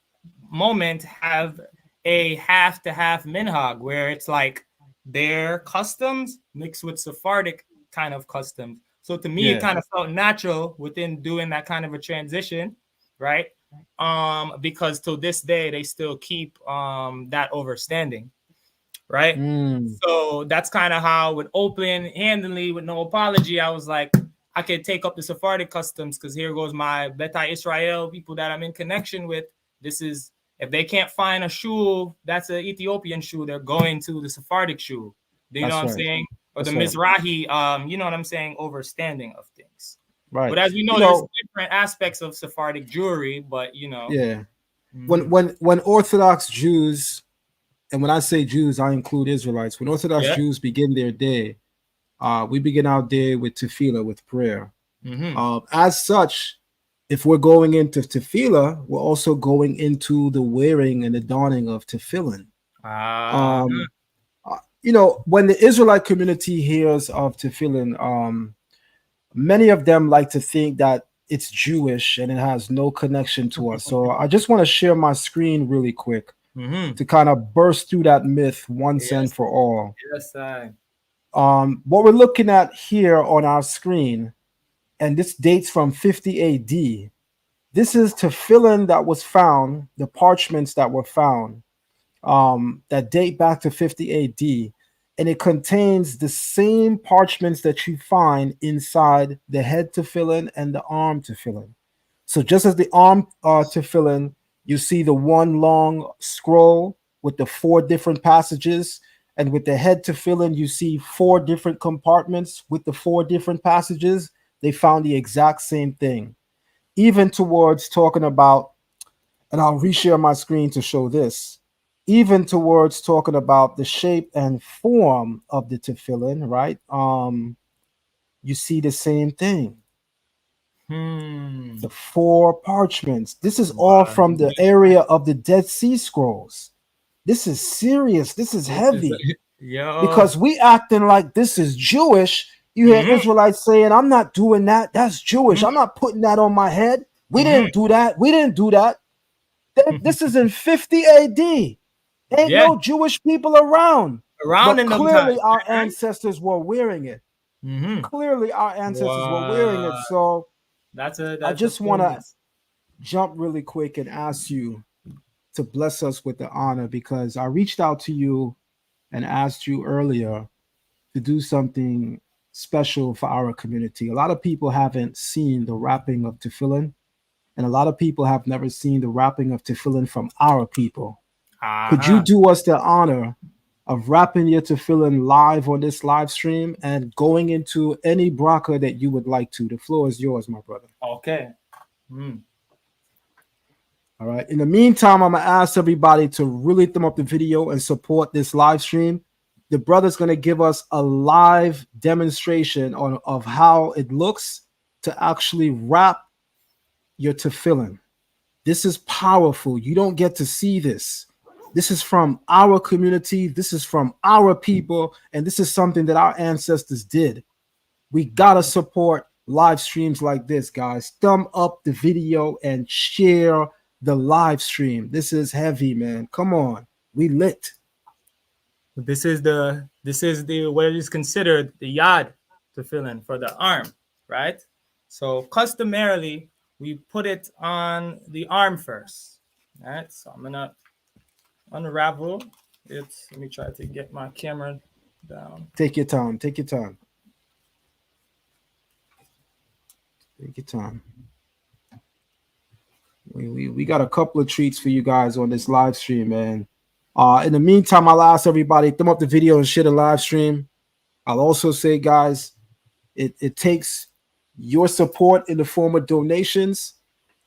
moment have a half to half minhag where it's like their customs mixed with Sephardic kind of customs. So to me, it kind of felt natural within doing that kind of a transition, right? Because to this day they still keep that overstanding, right? So that's kind of how, with open handedly, with no apology, I was like, I could take up the Sephardic customs because here goes my Beta Israel people that I'm in connection with. This is, if they can't find a shul that's an Ethiopian shul, they're going to the Sephardic shul. Do you know what I'm saying? Or the Mizrahi, you know what I'm saying? Overstanding of things. Right. But as we know, there's different aspects of Sephardic Jewry, but you know. Yeah. When Orthodox Jews, and when I say Jews, I include Israelites. When Orthodox Jews begin their day, we begin our day with tefillah, with prayer. As such, if we're going into tefillah, we're also going into the wearing and the donning of tefillin. You know, when the Israelite community hears of tefillin, many of them like to think that it's Jewish and it has no connection to us. So I just want to share my screen really quick to kind of burst through that myth once and for all. Yes, what we're looking at here on our screen, and this dates from 50 AD. This is tefillin that was found, the parchments that were found, that date back to 50 AD. And it contains the same parchments that you find inside the head tefillin and the arm tefillin. So just as the arm tefillin, you see the one long scroll with the 4 different passages, and with the head tefillin, you see 4 different compartments with the 4 different passages. They found the exact same thing. Even towards talking about, and I'll reshare my screen to show this, even towards talking about the shape and form of the tefillin, right? You see the same thing. The 4 parchments. This is all from the area of the Dead Sea Scrolls. This is serious. This is heavy. Because we acting like this is Jewish. You hear Israelites saying, I'm not doing that. That's Jewish. I'm not putting that on my head. We didn't do that. We didn't do that. This is in 50 AD. Ain't no Jewish people around. But clearly our ancestors were wearing it. Clearly our ancestors were wearing it. So I just want to jump really quick and ask you to bless us with the honor, because I reached out to you and asked you earlier to do something special for our community. A lot of people haven't seen the wrapping of tefillin, and a lot of people have never seen the wrapping of tefillin from our people. Could you do us the honor of wrapping your tefillin live on this live stream and going into any bracha that you would like to? The floor is yours, my brother. Okay. All right. In the meantime, I'm going to ask everybody to really thumb up the video and support this live stream. The brother's going to give us a live demonstration of how it looks to actually wrap your tefillin. This is powerful. You don't get to see this. This is from our community. This is from our people. And this is something that our ancestors did. We got to support live streams like this, guys. Thumb up the video and share the live stream. This is heavy, man. Come on. We lit. This is the what is considered the yad tefillin for the arm, right? So customarily we put it on the arm first. All right. So I'm gonna unravel it. Let me try to get my camera down. Take your time. Take your time. Take your time. We got a couple of treats for you guys on this live stream, man. In the meantime, I'll ask everybody, thumb up the video and share the live stream. I'll also say, guys, it takes your support in the form of donations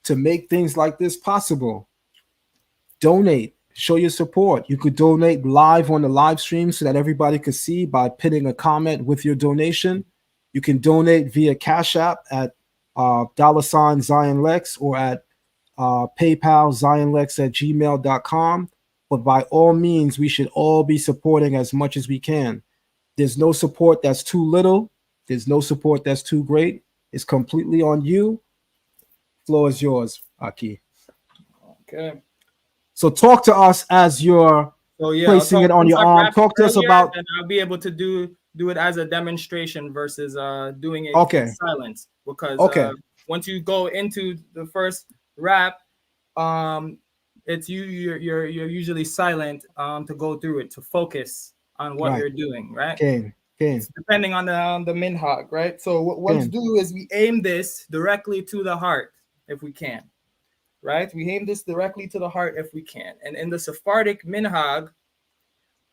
to make things like this possible. Donate. Show your support. You could donate live on the live stream so that everybody could see by pinning a comment with your donation. You can donate via Cash App at $ Zion Lex or at PayPal zionlex@gmail.com. But by all means, we should all be supporting as much as we can. There's no support that's too little. There's no support that's too great. It's completely on you. Floor is yours, Aki. Okay. So talk to us as you're placing it on your arm. Talk to us about. And I'll be able to do it as a demonstration versus doing it in silence. Because once you go into the first wrap, it's you're usually silent to go through it, to focus on what you're doing, right? It's depending on the minhag, right? So what we do is we aim this directly to the heart if we can, right? We aim this directly to the heart if we can. And in the Sephardic minhag,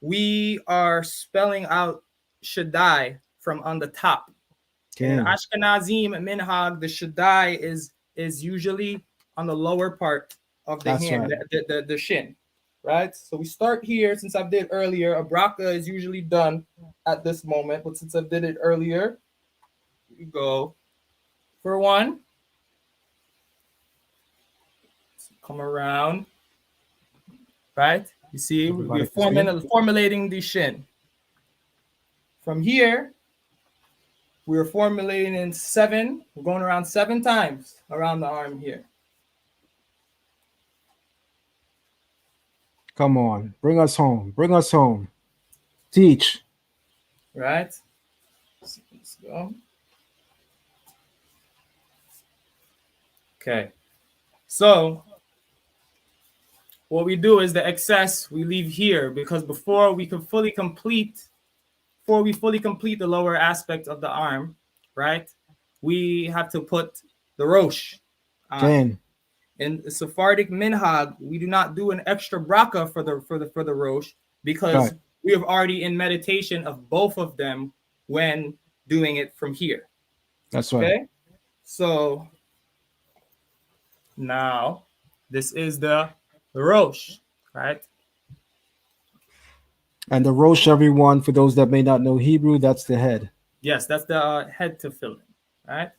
we are spelling out Shaddai from on the top. In Ashkenazim minhag, the Shaddai is usually on the lower part of the hand, right. the shin, right? So we start here. Since I did earlier, a bracha is usually done at this moment, but since I did it earlier, we go for one. Come around, right? You see, we're formulating the shin. From here, we're formulating in 7. We're going around 7 times around the arm here. Come on, bring us home. Bring us home. Teach. Right. Let's go. Okay. So what we do is the excess we leave here, because before we fully complete the lower aspect of the arm, right, we have to put the rosh on. In Sephardic minhag, we do not do an extra bracha for the rosh, because we have already in meditation of both of them when doing it from here. That's right. Okay, so now this is the rosh, right? And the rosh, everyone, for those that may not know Hebrew, that's the head. Yes, that's the head tefillin, right?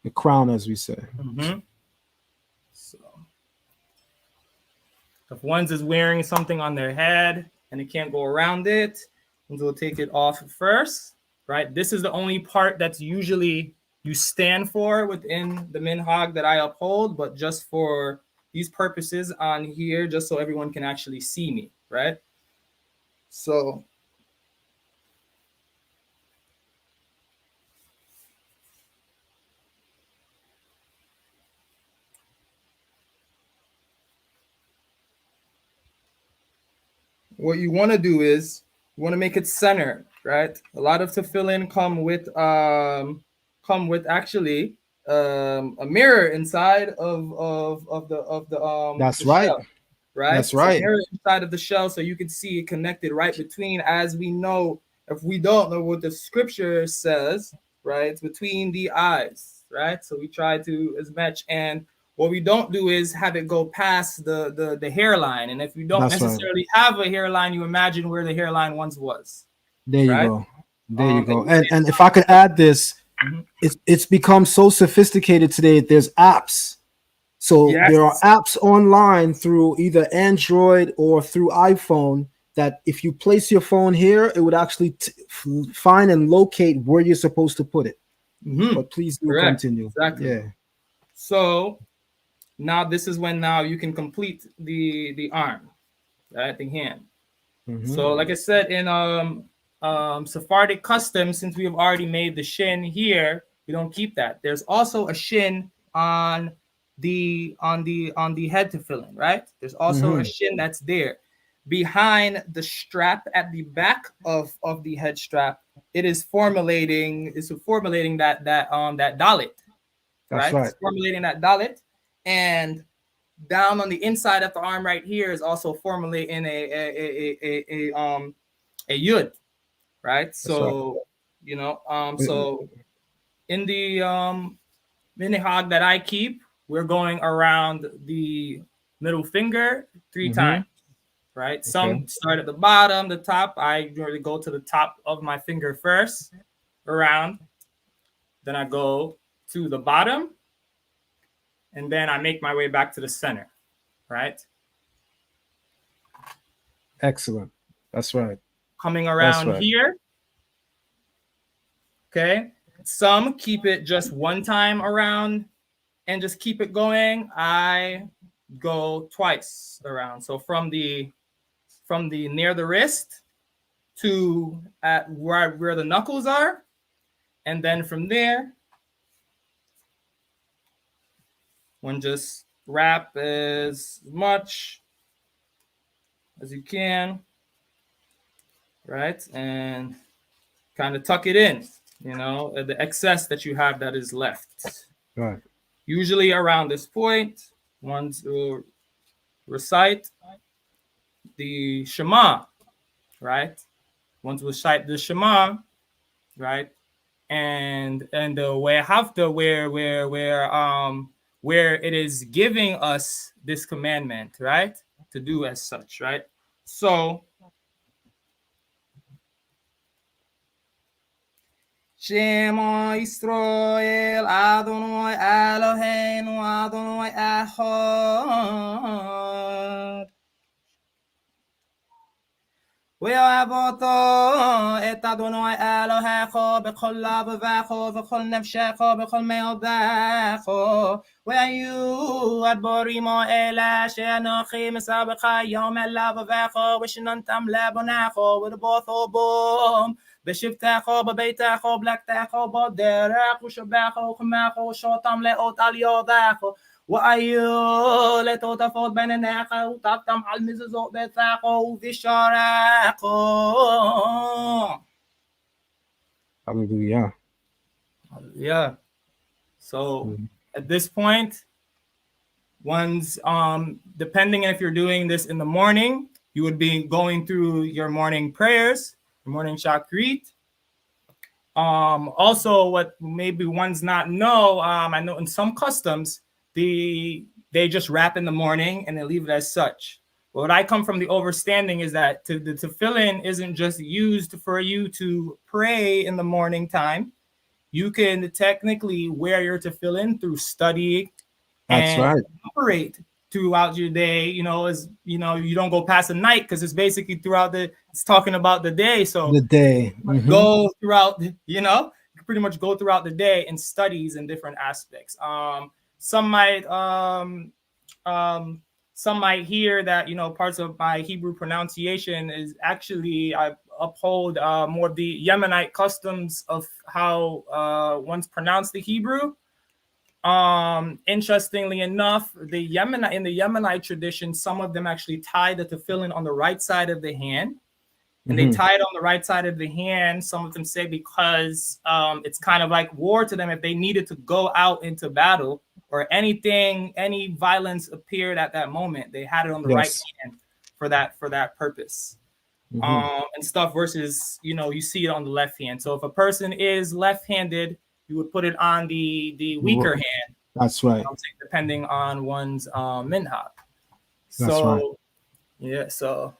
The crown, as we say. Mm-hmm. So if one's is wearing something on their head and they can't go around it, we'll take it off first, right? This is the only part that's usually you stand for within the minhag that I uphold, but just for these purposes on here, just so everyone can actually see me, right? So what you want to do is you want to make it centered, right? A lot of tefillin come with actually a mirror inside of the that's the right. shell, right? That's right. A mirror inside of the shell, so you can see it connected right between, as we know, if we don't know what the scripture says, right? It's between the eyes, right? So we try to as much, and what we don't do is have it go past the hairline. And if you don't necessarily have a hairline, you imagine where the hairline once was. There you go. There you go. And if I could add this, it's become so sophisticated today. There's apps. So there are Yes. apps online through either Android or through iPhone that if you place your phone here, it would actually find and locate where you're supposed to put it. Mm-hmm. But please do Correct. continue. Exactly. Yeah. So now this is when now you can complete the arm, right? The hand. Mm-hmm. So like I said in Sephardic custom, since we have already made the shin here, we don't keep that. There's also a shin on the head to fill in, right? There's also a Mm-hmm. shin that's there behind the strap at the back of the head strap. It is formulating that dalit, That's right? It's right. formulating that dalit, and down on the inside of the arm right here is also formulating a yud, right? That's right. So so in the minihag that I keep, we're going around the middle finger 3 times, Mm-hmm. right? Okay. Some start at the bottom, the top. I usually go to the top of my finger first, around. Then I go to the bottom, and then I make my way back to the center, right? Excellent. That's right. Coming That's around right. here, okay? Some keep it just one time around and just keep it going. I go twice around. So from the near the wrist to at where the knuckles are, and then from there, one just wrap as much as you can, right? And kind of tuck it in, the excess that you have that is left. Right. Usually around this point, ones will recite the Shema, right? Ones will recite the Shema, right? And the where it is giving us this commandment, right? To do as such, right? So Shema Yisrael Adonai Eloheinu Adonai Echad ואוהב אותו את אדוני אלוהיך בכל לבבך ובכל נפשך ובכל מאודך והיו הדברים האלה שאנוכי מסבך היום אל לבבך ושננתם לבונך ודבותו בום בשבתך בביתך ובלכתך בדרך ושבך וחמך ושותם לאות על ידך והיו לטוטפות בין עיניך וטפתם על מזוזות ביתך ובשעריך. Hallelujah. Yeah. So at this point, one's depending if you're doing this in the morning, you would be going through your morning prayers, your morning shakrit. Also, what maybe one's not know, I know in some customs, they just wrap in the morning and they leave it as such. But what I come from the understanding is that the tefillin isn't just used for you to pray in the morning time. You can technically wear your tefillin through study That's and right. operate throughout your day. As you don't go past the night because it's basically it's talking about the day. So The day. Mm-hmm. go throughout, you can pretty much go throughout the day in studies and different aspects. Some might hear that parts of my Hebrew pronunciation is actually I uphold more of the Yemenite customs of how one's pronounced the Hebrew. Interestingly enough, in the Yemenite tradition, some of them actually tie the tefillin on the right side of the hand. And they tie it on the right side of the hand. Some of them say because it's kind of like war to them. If they needed to go out into battle or any violence appeared at that moment, they had it on the right hand for that purpose. And stuff versus, you see it on the left hand. So if a person is left-handed, you would put it on the weaker hand. That's right. Depending on one's minhag. So, That's right. Yeah, so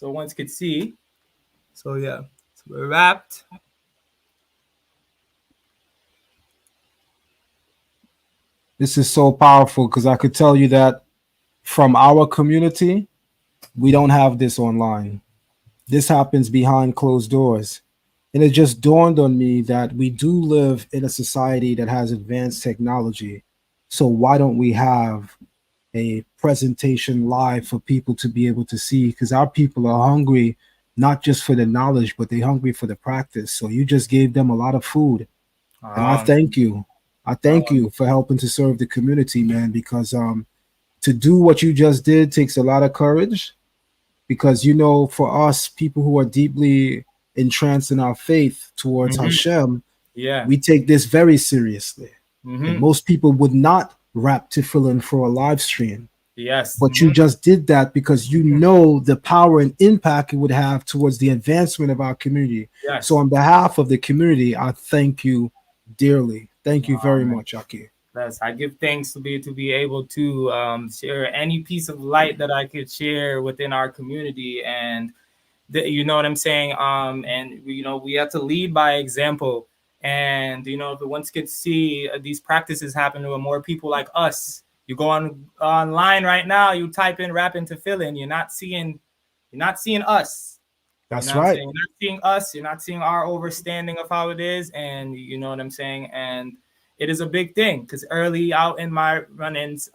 one could see. So yeah, so we're wrapped. This is so powerful because I could tell you that from our community, we don't have this online. This happens behind closed doors. And it just dawned on me that we do live in a society that has advanced technology. So why don't we have a presentation live for people to be able to see? Because our people are hungry, not just for the knowledge, but they're hungry for the practice. So you just gave them a lot of food. And I Um, thank you. I thank um, you for helping to serve the community, man, because to do what you just did takes a lot of courage. Because for us, people who are deeply entranced in our faith towards mhm, Hashem, yeah. we take this very seriously. And Hmm. most people would not wrap tefillin for a live stream. Yes. But you just did that because you Mhm. know the power and impact it would have towards the advancement of our community. So, Yes. on behalf of the community, I thank you dearly. Thank you very Um, much, Aki. Yes, I give thanks to be able to share any piece of light that I could share within our community, and you know what I'm saying. And we have to lead by example, and if the ones could see these practices happen to more people like us. You go online right now, you type in "rap into fill-in," you're not seeing us. You know That's what I'm right. saying? You're not seeing us. You're not seeing our understanding of how it is, and you know what I'm saying. And it is a big thing because early out in my run-ins,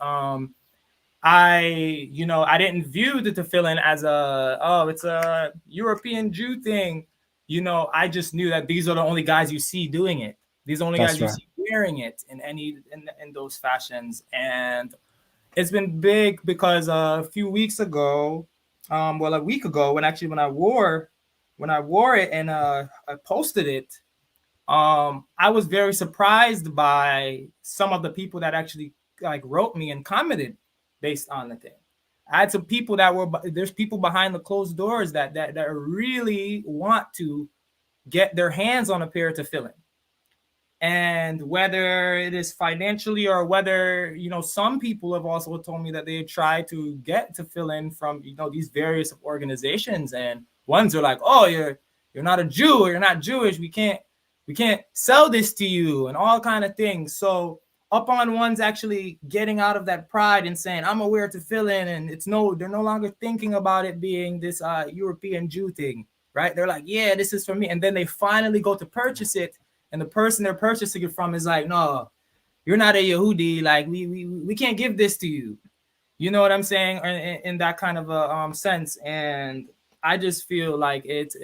I didn't view the tefillin as it's a European Jew thing. I just knew that these are the only guys you see doing it. These are the only That's guys you right. see wearing it in those fashions, and it's been big because a few weeks ago, a week ago, when I wore it and I posted it, I was very surprised by some of the people that actually like wrote me and commented based on the thing. I had some people there's people behind the closed doors that really want to get their hands on a pair to fill in, and whether it is financially or whether some people have also told me that they try to get to fill in from these various organizations, and ones are like, oh, you're not a Jew or you're not Jewish, we can't sell this to you and all kind of things. So upon one's actually getting out of that pride and saying I'm aware to fill in, and they're no longer thinking about it being this European Jew thing, right? They're like, yeah, this is for me, and then they finally go to purchase it, and the person they're purchasing it from is like, no, you're not a Yehudi. Like we can't give this to you. You know what I'm saying? In that kind of a sense. And I just feel like it's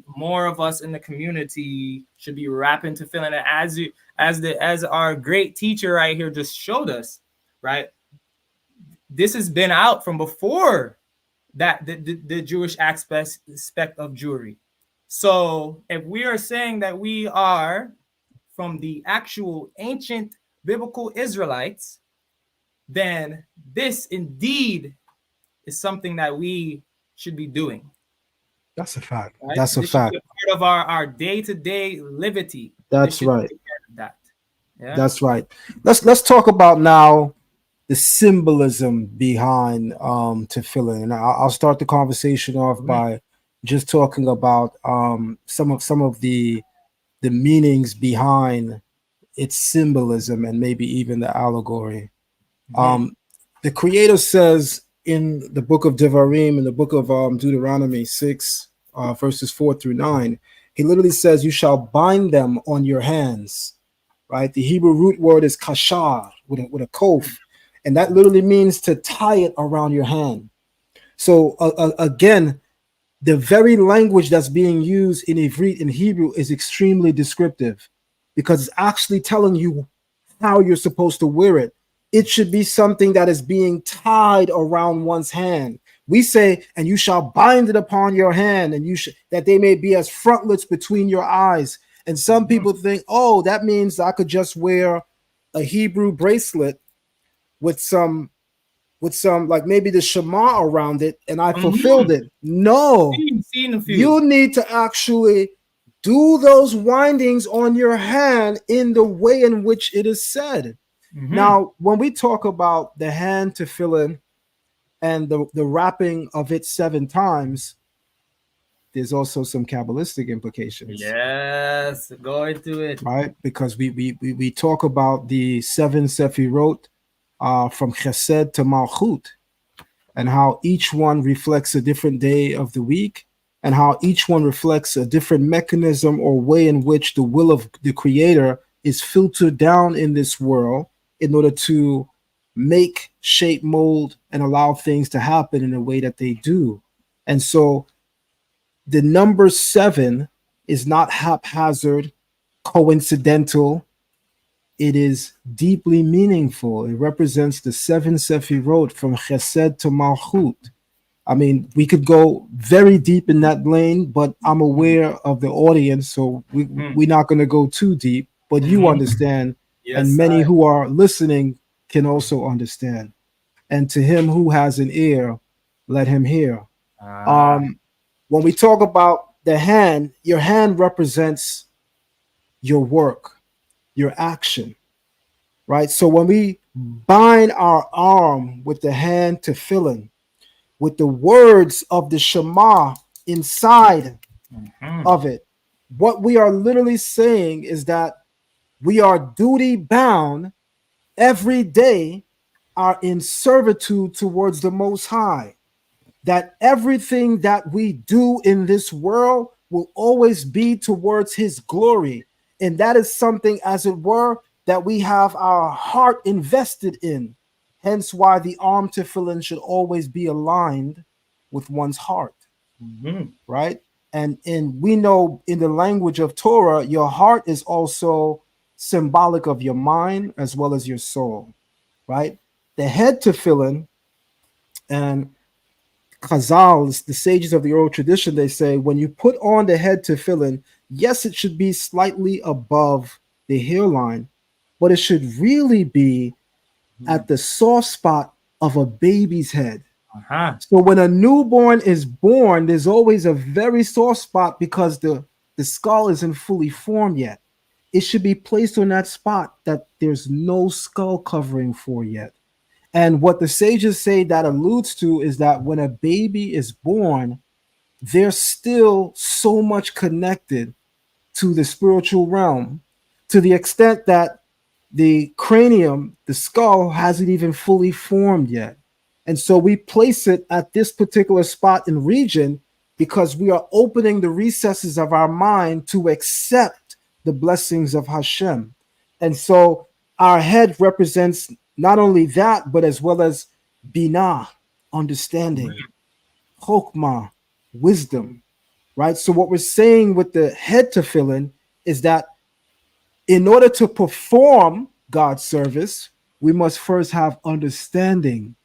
more of us in the community should be rapping to feeling it as our great teacher right here just showed us, right? This has been out from before that the Jewish aspect of Jewry. So if we are saying that we are from the actual ancient biblical Israelites, then this indeed is something that we should be doing. That's a fact. Right? That's a This should be fact. a part of our day-to-day livity. This That's should be right. a part of that. Yeah. That's right. Let's talk about now the symbolism behind tefillin, and I'll start the conversation off Mhm. by just talking about some of the meanings behind its symbolism and maybe even the allegory. Mhm. Um, the Creator says in the book of Devarim, in the book of Deuteronomy 6, verses 4 through 9, he literally says, "You shall bind them on your hands." Right? The Hebrew root word is kashar with a kof, and that literally means to tie it around your hand. So again, the very language that's being used in Ivrit in Hebrew is extremely descriptive because it's actually telling you how you're supposed to wear it. It should be something that is being tied around one's hand. We say, and you shall bind it upon your hand, and you should that they may be as frontlets between your eyes. And some Mhm. people think, oh, that means I could just wear a Hebrew bracelet with some like maybe the Shema around it, and I fulfilled Mhm. it. No, Seen a few. you need to actually do those windings on your hand in the way in which it is said. Mhm. Now, when we talk about the hand tefillin and the wrapping of it 7 times, there's also some Kabbalistic implications, Yes, go into it. right? Because we talk about the seven Sefirot from Chesed to Malchut, and how each one reflects a different day of the week, and how each one reflects a different mechanism or way in which the will of the Creator is filtered down in this world in order to make, shape, mold, and allow things to happen in a way that they do. And so the number seven is not haphazard, coincidental. It is deeply meaningful. It represents the seven Sefirot from Chesed to Malchut. I mean, we could go very deep in that lane, but I'm aware of the audience, so we're not going to go too deep. But you understand, and Yes, many who are listening can also understand. And to him who has an ear, let him hear. Um, when we talk about the hand, your hand represents your work, your action, right? So when we bind our arm with the hand to tefillin, with the words of the Shema inside of it, what we are literally saying is that we are duty bound every day, are in servitude towards the Most High, that everything that we do in this world will always be towards His glory. And that is something, as it were, that we have our heart invested in. Hence why the arm tefillin should always be aligned with one's heart, right? And we know in the language of Torah, your heart is also symbolic of your mind as well as your soul, right? The head tefillin, and Chazal, the sages of the oral tradition, they say when you put on the head tefillin, yes, it should be slightly above the hairline, but it should really be at the soft spot of a baby's head. So when a newborn is born, there's always a very soft spot because the skull isn't fully formed yet. It should be placed on that spot that there's no skull covering for yet. And what the sages say that alludes to is that when a baby is born, they're still so much connected to the spiritual realm, to the extent that the cranium, the skull, hasn't even fully formed yet. And so we place it at this particular spot and region because we are opening the recesses of our mind to accept the blessings of Hashem. And so our head represents not only that, but as well as binah, understanding, chokmah, wisdom, right? So what we're saying with the head tefillin is that in order to perform God's service, we must first have understanding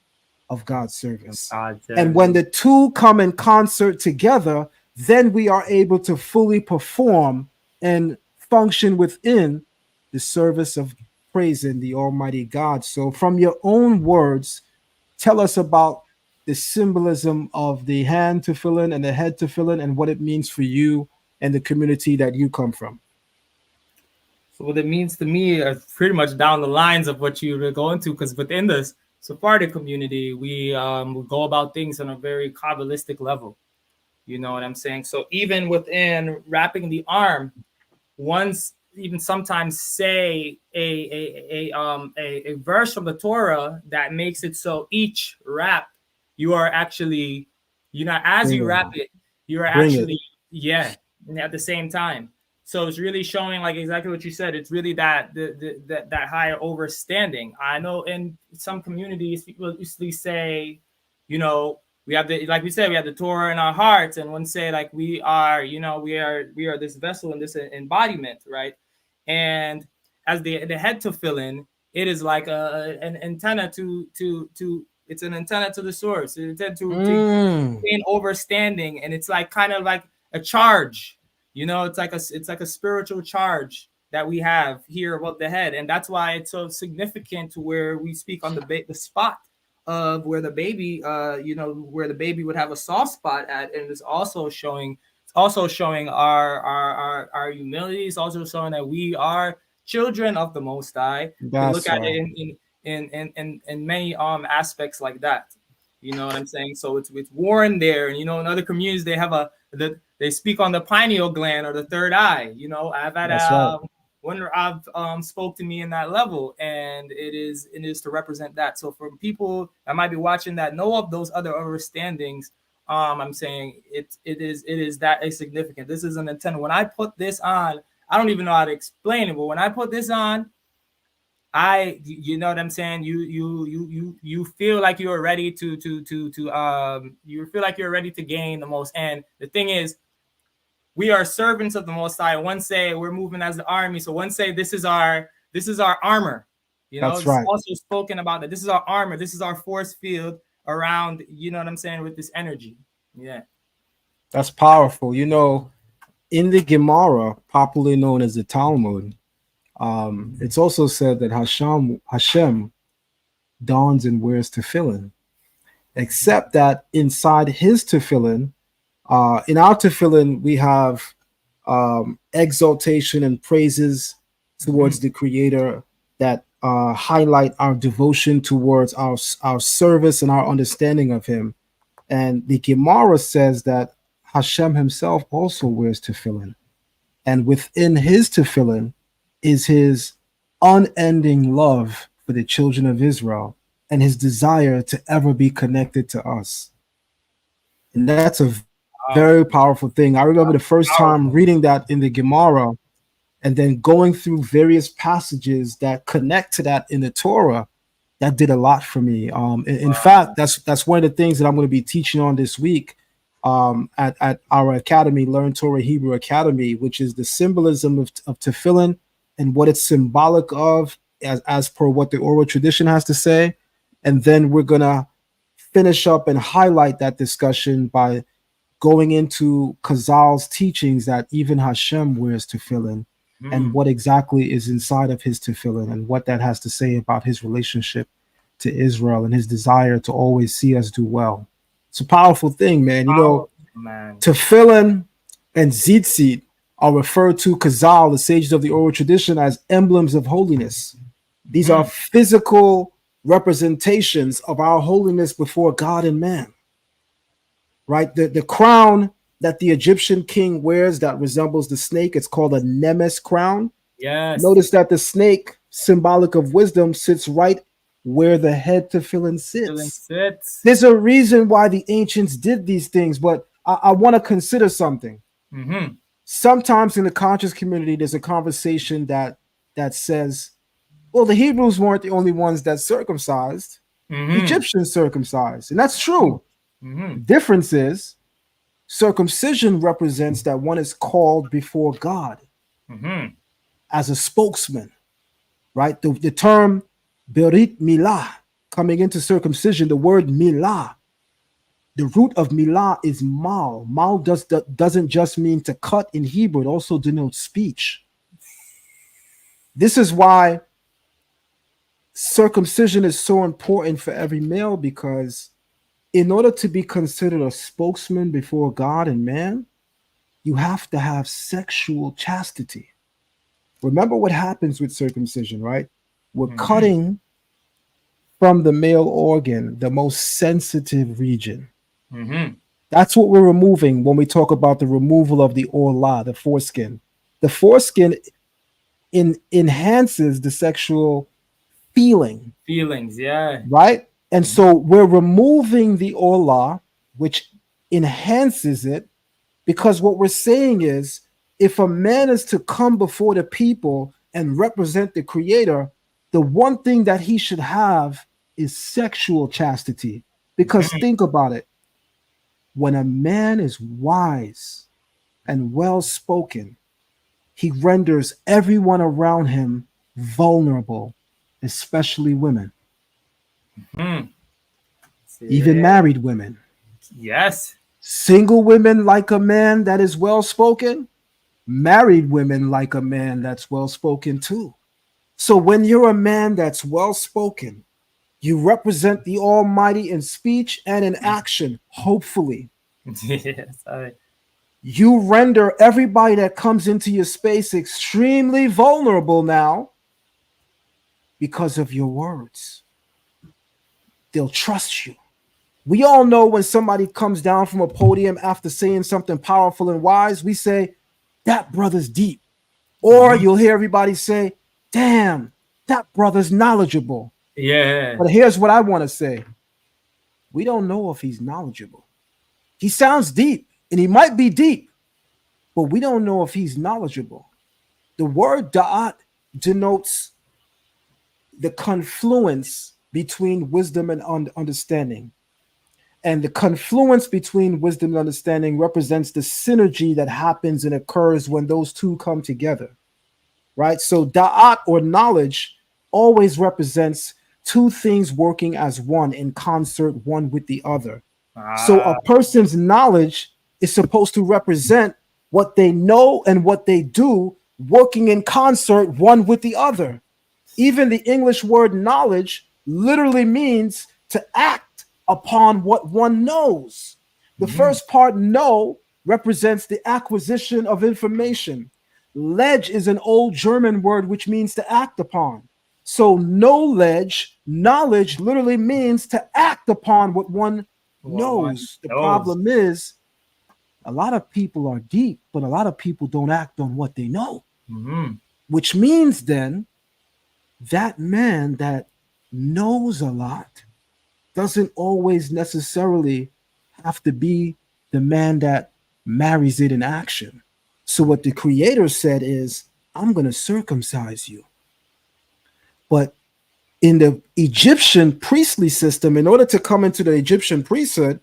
of God's service. And when the two come in concert together, then we are able to fully perform and function within the service of praising the Almighty God. So, from your own words, tell us about the symbolism of the hand tefillin and the head tefillin and what it means for you and the community that you come from. So what it means to me is pretty much down the lines of what you were going to, because within this Sephardic community, we go about things on a very Kabbalistic level. You know what I'm saying? So even within wrapping the arm, one's even sometimes say a verse from the Torah that makes it so each wrap, you are actually, you know, as you wrap it, you are actually, at the same time. So it's really showing like exactly what you said. It's really that that higher overstanding. I know in some communities people usually say, you know, we have the, like we said, we have the Torah in our hearts, and one say like we are, you know, we are this vessel and this embodiment, right? And as the head tefillin, it is like an antenna to it's an antenna to the source. It's to gain overstanding, and it's like kind of like a charge. You know, it's like a spiritual charge that we have here above the head, and that's why it's so significant to where we speak on the spot of where the baby, you know, where the baby would have a soft spot at, and it's also showing our humility. It's also showing that we are children of the Most High. You can look at it in many aspects like that. You know what I'm saying? So it's worn there, and in other communities they have they speak on the pineal gland or the third eye. I've had That's right. when I've spoke to me in that level, and it is to represent that. So for people that might be watching that know of those other understandings, I'm saying it is that significant. This is an intent. When I put this on, I don't even know how to explain it, but when I put this on, you know what I'm saying? You feel like you're ready to you feel like you're ready to gain the most. And the thing is, we are servants of the Most High. One say we're moving as the army. So one say this is our armor. That's It's right. also spoken about that. This is our armor. This is our force field around. You know what I'm saying, with this energy. Yeah. That's powerful. In the Gemara, popularly known as the Talmud, it's also said that Hashem dons and wears tefillin, except that inside his tefillin, in our tefillin, we have exaltation and praises towards the Creator that highlight our devotion towards our service and our understanding of Him. And the Gemara says that Hashem Himself also wears tefillin, and within His tefillin is His unending love for the children of Israel and His desire to ever be connected to us. And that's a very powerful thing. I remember the first time reading that in the Gemara and then going through various passages that connect to that in the Torah. That did a lot for me. In fact, that's one of the things that I'm going to be teaching on this week at our academy, Learn Torah Hebrew Academy, which is the symbolism of tefillin and what it's symbolic of as per what the oral tradition has to say. And then we're going to finish up and highlight that discussion by going into Chazal's teachings that even Hashem wears tefillin and what exactly is inside of his tefillin and what that has to say about his relationship to Israel and his desire to always see us do well. It's a powerful thing, man. Man. Tefillin and tzitzit are referred to Chazal, the sages of the oral tradition, as emblems of holiness. These are physical representations of our holiness before God and man. Right? The crown that the Egyptian king wears that resembles the snake, it's called a Nemes crown. Yes. Notice that the snake, symbolic of wisdom, sits right where the head tefillin sits. There's a reason why the ancients did these things, but I want to consider something. Sometimes in the conscious community, there's a conversation that says, well, the Hebrews weren't the only ones that circumcised. The Egyptians circumcised. And that's true. The difference is circumcision represents that one is called before God as a spokesman, right? The term berit milah, coming into circumcision, the word milah, the root of milah is mal. Mal doesn't just mean to cut in Hebrew, it also denotes speech. This is why circumcision is so important for every male, because in order to be considered a spokesman before God and man, you have to have sexual chastity. Remember what happens with circumcision, right? We're cutting from the male organ, the most sensitive region. That's what we're removing when we talk about the removal of the orla, the foreskin. The foreskin enhances the sexual feelings, yeah. Right? And so we're removing the orla, which enhances it, because what we're saying is, if a man is to come before the people and represent the Creator, the one thing that he should have is sexual chastity. Because think about it. When a man is wise and well-spoken, he renders everyone around him vulnerable, especially women. Even married women. Yes. Single women like a man that is well-spoken. Married women like a man that's well-spoken too. So when you're a man that's well-spoken, you represent the Almighty in speech and in action, hopefully. Yes. You render everybody that comes into your space extremely vulnerable now because of your words. They'll trust you. We all know when somebody comes down from a podium after saying something powerful and wise, we say, that brother's deep. Or Mhm. you'll hear everybody say, damn, that brother's knowledgeable. Yeah. But here's what I want to say, we don't know if he's knowledgeable. He sounds deep, and he might be deep, but we don't know if he's knowledgeable. The word da'at denotes the confluence between wisdom and understanding. And the confluence between wisdom and understanding represents the synergy that happens and occurs when those two come together, right? So da'at or knowledge always represents two things working as one in concert, one with the other. So Ah. a person's knowledge is supposed to represent what they know and what they do working in concert, one with the other. Even the English word knowledge literally means to act upon what one knows. The Mhm. first part, know, represents the acquisition of information. Ledge is an old German word which means to act upon. So, knowledge literally means to act upon what one What one knows. The knows. problem is, a lot of people are deep, but a lot of people don't act on what they know, Mhm. which means then that man that knows a lot doesn't always necessarily have to be the man that marries it in action. So, what the creator said is, I'm going to circumcise you. But in the Egyptian priestly system, in order to come into the Egyptian priesthood,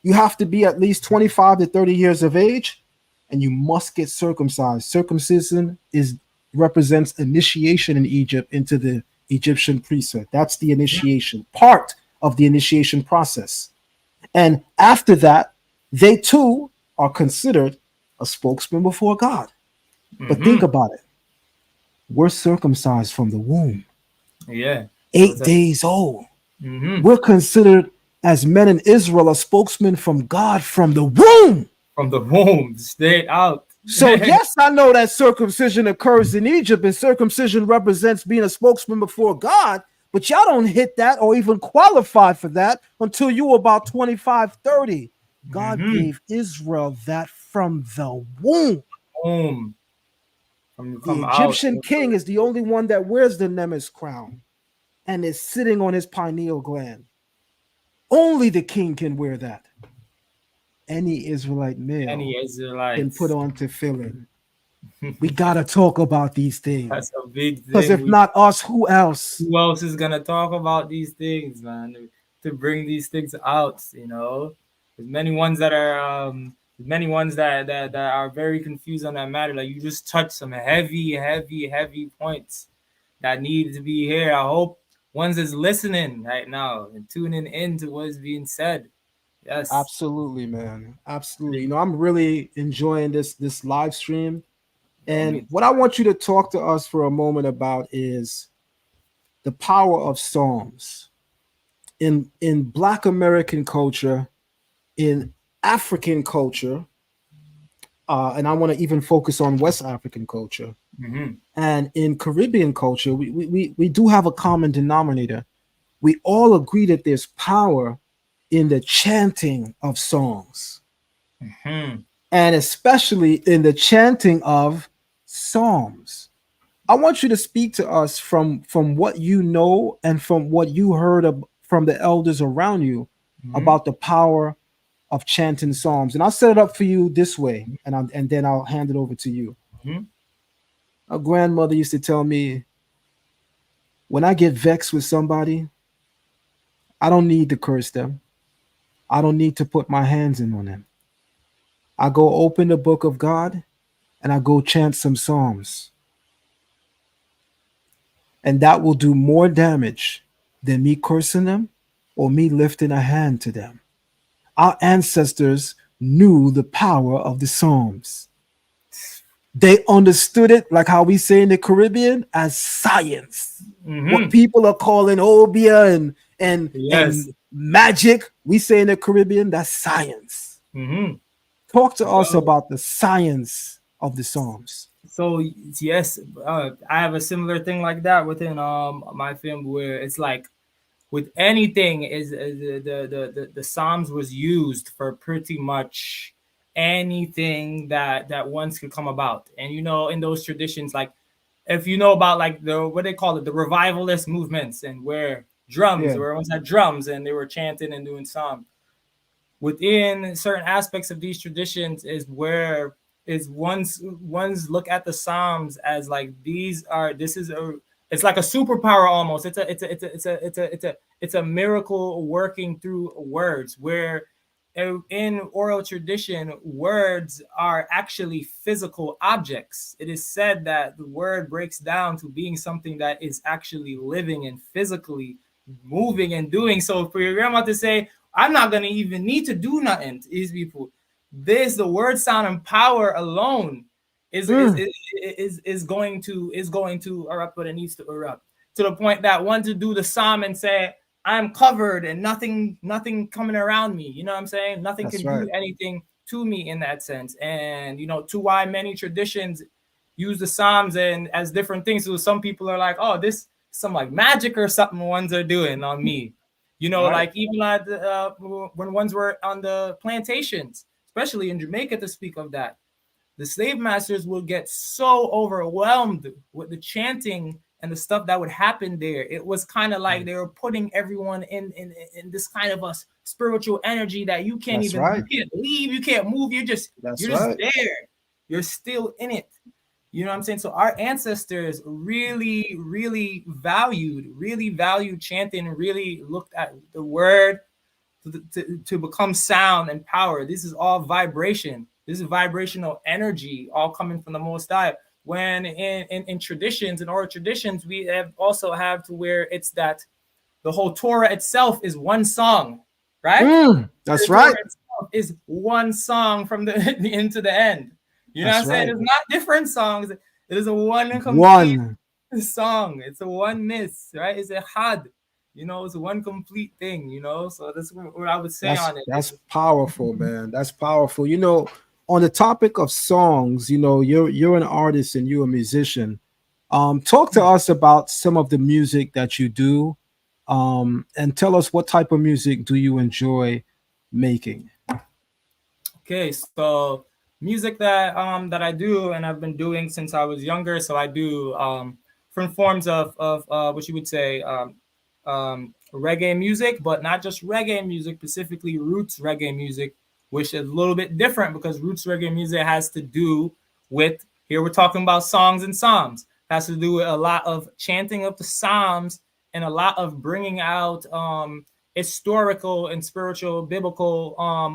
you have to be at least 25 to 30 years of age and you must get circumcised. Circumcision is represents initiation in Egypt into the Egyptian priesthood. That's the initiation, part of the initiation process. And after that, they too are considered a spokesman before God. But think Mhm. about it. We're circumcised from the womb, Yeah. So it's eight a days old. mhm. We're considered as men in Israel a spokesman from God from the womb. From the womb straight out. So, yes, I know that circumcision occurs in Egypt and circumcision represents being a spokesman before God, but y'all don't hit that or even qualify for that until you were about 25, 30. God Mhm. gave Israel that from the womb. Womb. From you The come out. Egyptian king is the only one that wears the Nemes crown and is sitting on his pineal gland. Only the king can wear that. Any Israelite Any male can put Israelites. on tefillin. We got to talk about these things. That's a big Because thing. if We not us, who else? who else is gonna talk about these things, man? To bring these things out, you know. There's many ones that are there's many ones that are very confused on that matter. Like you just touched some heavy points that need to be here. I hope ones is listening right now and tuning in to what is being said. Yes. Absolutely, man. Absolutely. I'm really enjoying this live stream. Yo, And me what I want you to talk to us for a moment about is the power of Psalms in Black American culture, in African culture, and I want to even focus on West African culture. hmm And in Caribbean culture, we do have a common denominator. We all agree that there's power in the chanting of songs, hmm and especially in the chanting of psalms. I want you to speak to us from what you know and from what you heard from the elders around you hmm about the power of chanting psalms. And I'll set it up for you this way, and then I'll hand it over to you. hmm A grandmother used to tell me, when I get vexed with somebody, I don't need to curse them. I don't need to put my hands in on them. I go open the book of God and I go chant some psalms. And that will do more damage than me cursing them or me lifting a hand to them. Our ancestors knew the power of the psalms. They understood it, like how we say in the Caribbean, as science. What hmm people are calling obia and Yes. magic, we say in the Caribbean, that's science. hmm Talk to us Yo. about the science of the Psalms. So yes, I have a similar thing like that within my family where it's like with anything is the Psalms was used for pretty much anything that once could come about. And in those traditions, like if you know about like the what they call it, the revivalist movements, and where Yeah. where ones had drums and they were chanting and doing psalms within certain aspects of these traditions is where is one's look at the Psalms as like this is a it's like a superpower almost. It's a miracle working through words where in oral tradition words are actually physical objects. It is said that the word breaks down to being something that is actually living and physically moving and doing. So for your grandma to say, I'm not gonna even need to do nothing to these people. The word sound and power alone is is Mm. is going to erupt what it needs to erupt, to the point that one to do the psalm and say, I'm covered and nothing coming around me. You know what I'm saying? Nothing That's can right. do anything to me in that sense. And to why many traditions use the psalms and as different things. So some people are like, oh, this some like magic or something ones are doing on me. Right. Like even like when ones were on the plantations, especially in Jamaica, to speak of that, the slave masters would get so overwhelmed with the chanting and the stuff that would happen there. It was kind of like Mm. they were putting everyone in this kind of a spiritual energy that That's you right. can't leave, you can't move, That's you're just right. there, you're still in it. You know what I'm saying? So our ancestors really valued chanting, really looked at the word to become sound and power. This is all vibration. This is vibrational energy, all coming from the Most High. When in traditions, in oral traditions, we have also have to where it's that the whole Torah itself is one song, right? Mm. That's The Torah right. itself is one song from the end to the end. You know what I'm That's saying? right. It's not different songs. It is a one complete One. song. It's a oneness, right? It's a had. It's one complete thing. So that's what I would say That's on it. that's powerful, man. That's powerful. On the topic of songs, you're an artist and you're a musician. Talk to us about some of the music that you do, and tell us what type of music do you enjoy making. Okay, so music that I do and I've been doing since I was younger. So I do different forms of what you would say reggae music, but not just reggae music, specifically roots reggae music, which is a little bit different because roots reggae music has to do with, here we're talking about songs and psalms, has to do with a lot of chanting of the psalms and a lot of bringing out historical and spiritual biblical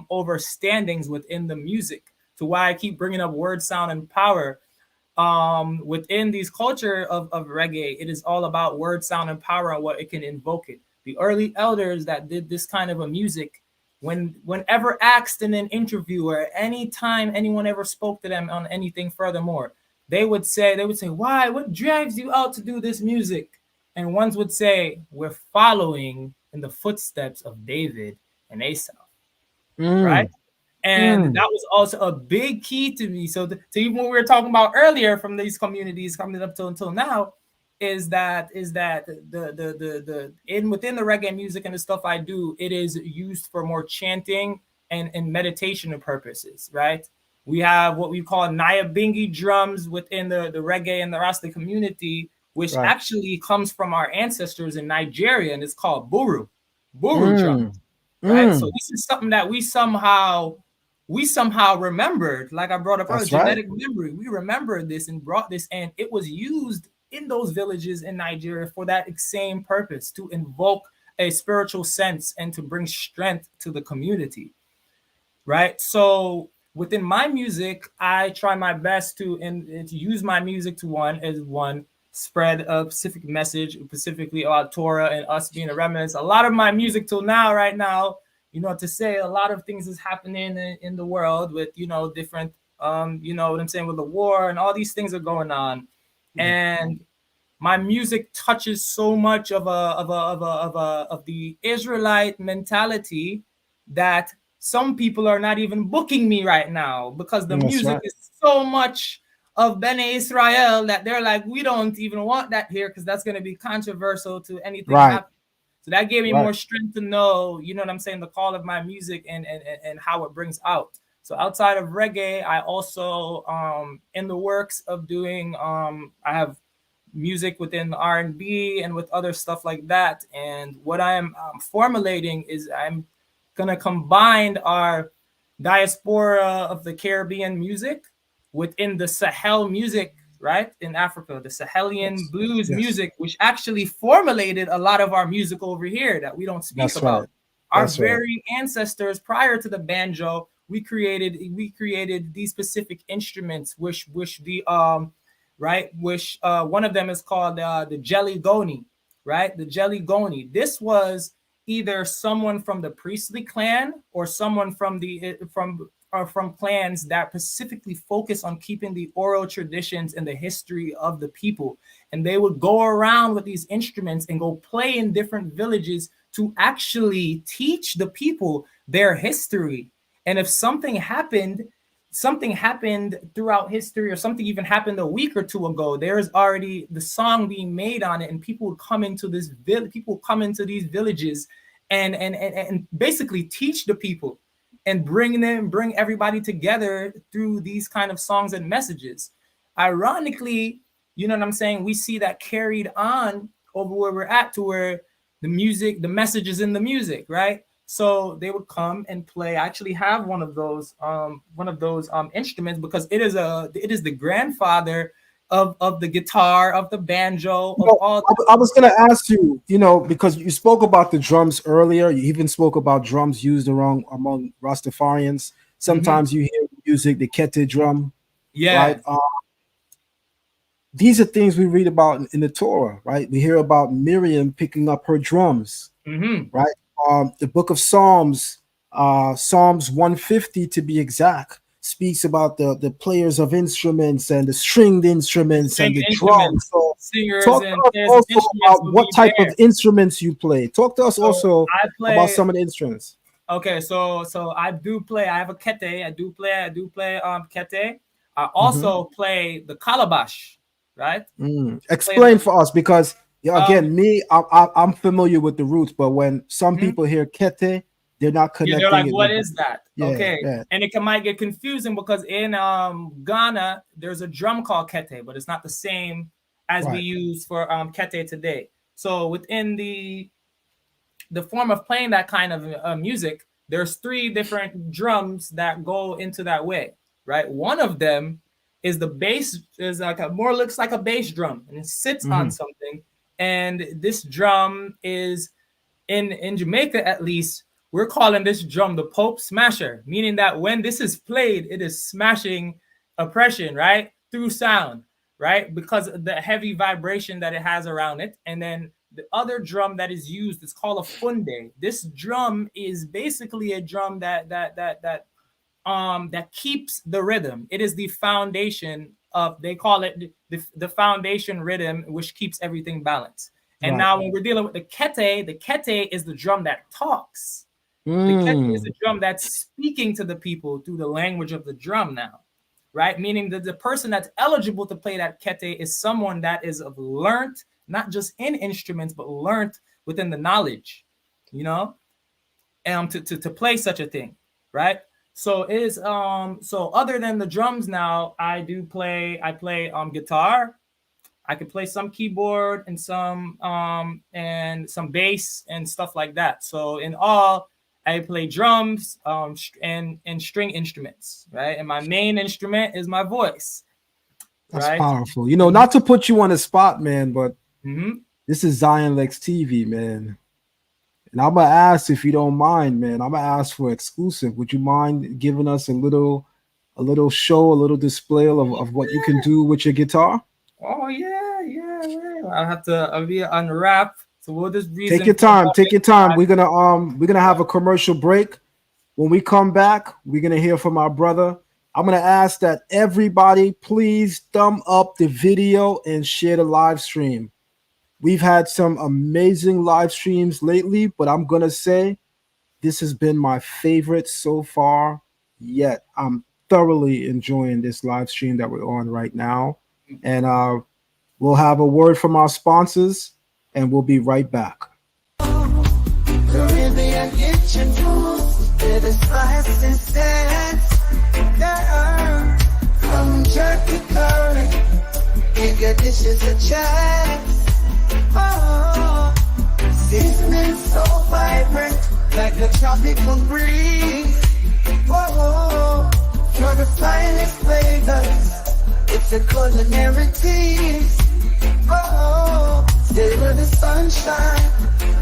overstandings within the music, to why I keep bringing up word sound and power. Within these culture of reggae, it is all about word sound and power and what it can invoke it. The early elders that did this kind of a music, whenever asked in an interview or any time anyone ever spoke to them on anything furthermore, they would say, why, what drives you out to do this music? And ones would say, we're following in the footsteps of David and Asaph, right? Mm. And Mm. that was also a big key to me. So, to even what we were talking about earlier from these communities coming up to until now, is that the in within the reggae music and the stuff I do, it is used for more chanting and meditation purposes, right? We have what we call Nyabingi drums within the reggae and the Rasta community, which Right. actually comes from our ancestors in Nigeria, and it's called buru drum, Mm. right? So Mm. this is something that we somehow remembered, like I brought up earlier, That's right. genetic memory. We remembered this and brought this, and it was used in those villages in Nigeria for that same purpose, to invoke a spiritual sense and to bring strength to the community, right? So within my music, I try my best to use my music to one spread a specific message, specifically about Torah and us being a remnants. A lot of my music till now, right now, to say a lot of things is happening in the world with different what I'm saying, with the war and all these things are going on, Yeah. and my music touches so much of the Israelite mentality that some people are not even booking me right now because the That's music right. is so much of Bene Israel that they're like, we don't even want that here because that's going to be controversial to anything Right. happen. So that gave me Right. more strength to know, you know what I'm saying, the call of my music and how it brings out. So outside of reggae, I also in the works of doing I have music within R&B and with other stuff like that. And what I'm formulating is I'm gonna combine our diaspora of the Caribbean music within the Sahel music, right, in Africa, the Sahelian Yes. blues Yes. music, which actually formulated a lot of our music over here that we don't speak That's about. right. Our That's right. very ancestors prior to the banjo, we created these specific instruments, which the right, which one of them is called the jelly goni, right, the jelly goni. This was either someone from the priestly clan or someone from the from clans that specifically focus on keeping the oral traditions and the history of the people. And they would go around with these instruments and go play in different villages to actually teach the people their history. And if something happened throughout history, or something even happened a week or two ago, there's already the song being made on it, and people would come into these villages and basically teach the people and bring everybody together through these kind of songs and messages. Ironically, you know what I'm saying, we see that carried on over where we're at, to where the message is in the music, right? So they would come and play. I actually have one of those instruments, because it is the grandfather of the guitar, of the banjo, of No, all. I was going to ask you, because you spoke about the drums earlier. You even spoke about drums used among Rastafarians. Mhm. Sometimes you hear music, the kete drum, right? Yeah. These are things we read about in the Torah, right? We hear about Miriam picking up her drums, Hmm. right? The book of Psalms, Psalms 150 to be exact, speaks about the players of instruments and the stringed The instruments string and the drums. instruments, So singers, talk and to us players of also instruments about will what be type of there. instruments you play. Talk to us So also I about play. some of the instruments. Okay, so I do play. I have a kete. I do play kete. I Mhm. also play the calabash, right? Play Explain the for us, because yeah, um again, I'm familiar with the roots, but when some mhm. people hear kete, they're not Yeah, they're like, connecting it what with is that? yeah, Okay. yeah, And it might get confusing, because in Ghana, there's a drum called kete, but it's not the same as we right, use for kete today. So within the form of playing that kind of music, there's three different drums that go into that way, right? One of them is the bass, is like more looks like a bass drum, and it sits on hmm something. And this drum is in Jamaica, at least, we're calling this drum the Pope Smasher, meaning that when this is played, it is smashing oppression, right? Through sound, right? Because of the heavy vibration that it has around it. And then the other drum that is used is called a funde. This drum is basically a drum that keeps the rhythm. It is the foundation of, they call it the foundation rhythm, which keeps everything balanced. And right. now when we're dealing with the kete is the drum that talks. The kete is Mm, the drum that's speaking to the people through the language of the drum now, right? Meaning that the person that's eligible to play that kete is someone that is of learned, not just in instruments, but learned within the knowledge, you know, to play such a thing, right? So so other than the drums now, I play guitar. I can play some keyboard and some bass and stuff like that. So in all, I play drums and string instruments, right? And my main instrument is my voice, that's right? powerful. Mm-hmm. Not to put you on the spot, man, but Mm-hmm. this is Zion Lex TV, man. And I'm gonna ask, if you don't mind, man. I'm gonna ask for exclusive. Would you mind giving us a little show, a little display of what you can do with your guitar? Oh yeah, yeah, yeah. I'll be unwrap. So we'll just Take reason your for a time. Take moment. your time. We're gonna have a commercial break. When we come back, we're gonna hear from our brother. I'm gonna ask that everybody please thumb up the video and share the live stream. We've had some amazing live streams lately, but I'm gonna say this has been my favorite so far yet. I'm thoroughly enjoying this live stream that we're on right now. And we'll have a word from our sponsors and we'll be right back. kitchen food, where the spices dance. Girl, come jerky curry, give your dishes a chance. Oh, seasoning so vibrant, like the tropical breeze. Oh, for the finest flavors, it's a culinary tease. Oh, savor the sunshine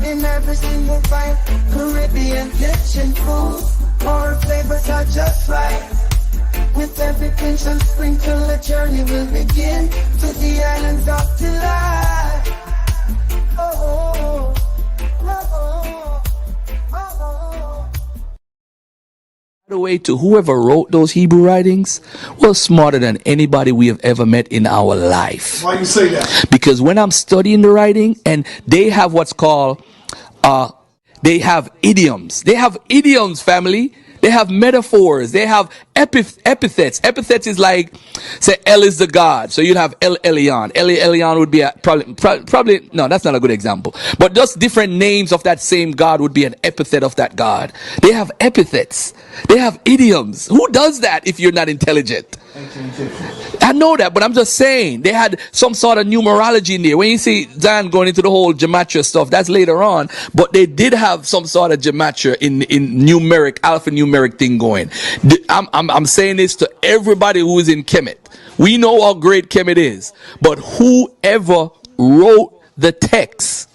in every single bite. Caribbean kitchen food, more flavors are just right. With every pinch and sprinkle, the journey will begin to the islands of delight. Oh, oh, oh, oh. The way to whoever wrote those Hebrew writings was smarter than anybody we have ever met in our life. Why you say that? Because when I'm studying the writing, and they have what's called they have idioms. They have idioms, family. They have metaphors. They have epithets. Epithets is like, say, El is the God. So you'd have El Elyon. El Elyon would be probably, no, that's not a good example. But just different names of that same God would be an epithet of that God. They have epithets. They have idioms. Who does that if you're not intelligent? I know that, but I'm just saying they had some sort of numerology in there. When you see Zion going into the whole gematria stuff, that's later on. But they did have some sort of gematria in numeric, alphanumeric thing going. I'm saying this to everybody who is in Kemet. We know how great Kemet is, but whoever wrote the text,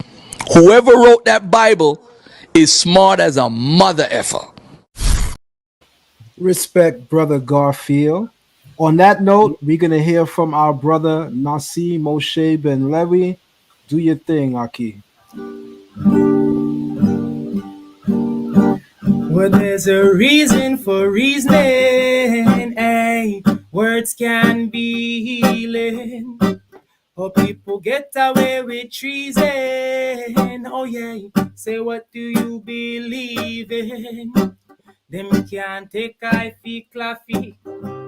whoever wrote that Bible, is smart as a mother effer. Respect, Brother Garfield. On that note, we're going to hear from our brother Nasi, Moshe ben Lewi. Do your thing, Aki. Well, there's a reason for reasoning, ay. Words can be healing. Oh, people get away with treason. Oh, yeah. Say, what do you believe in? Them can't take I fee claffy.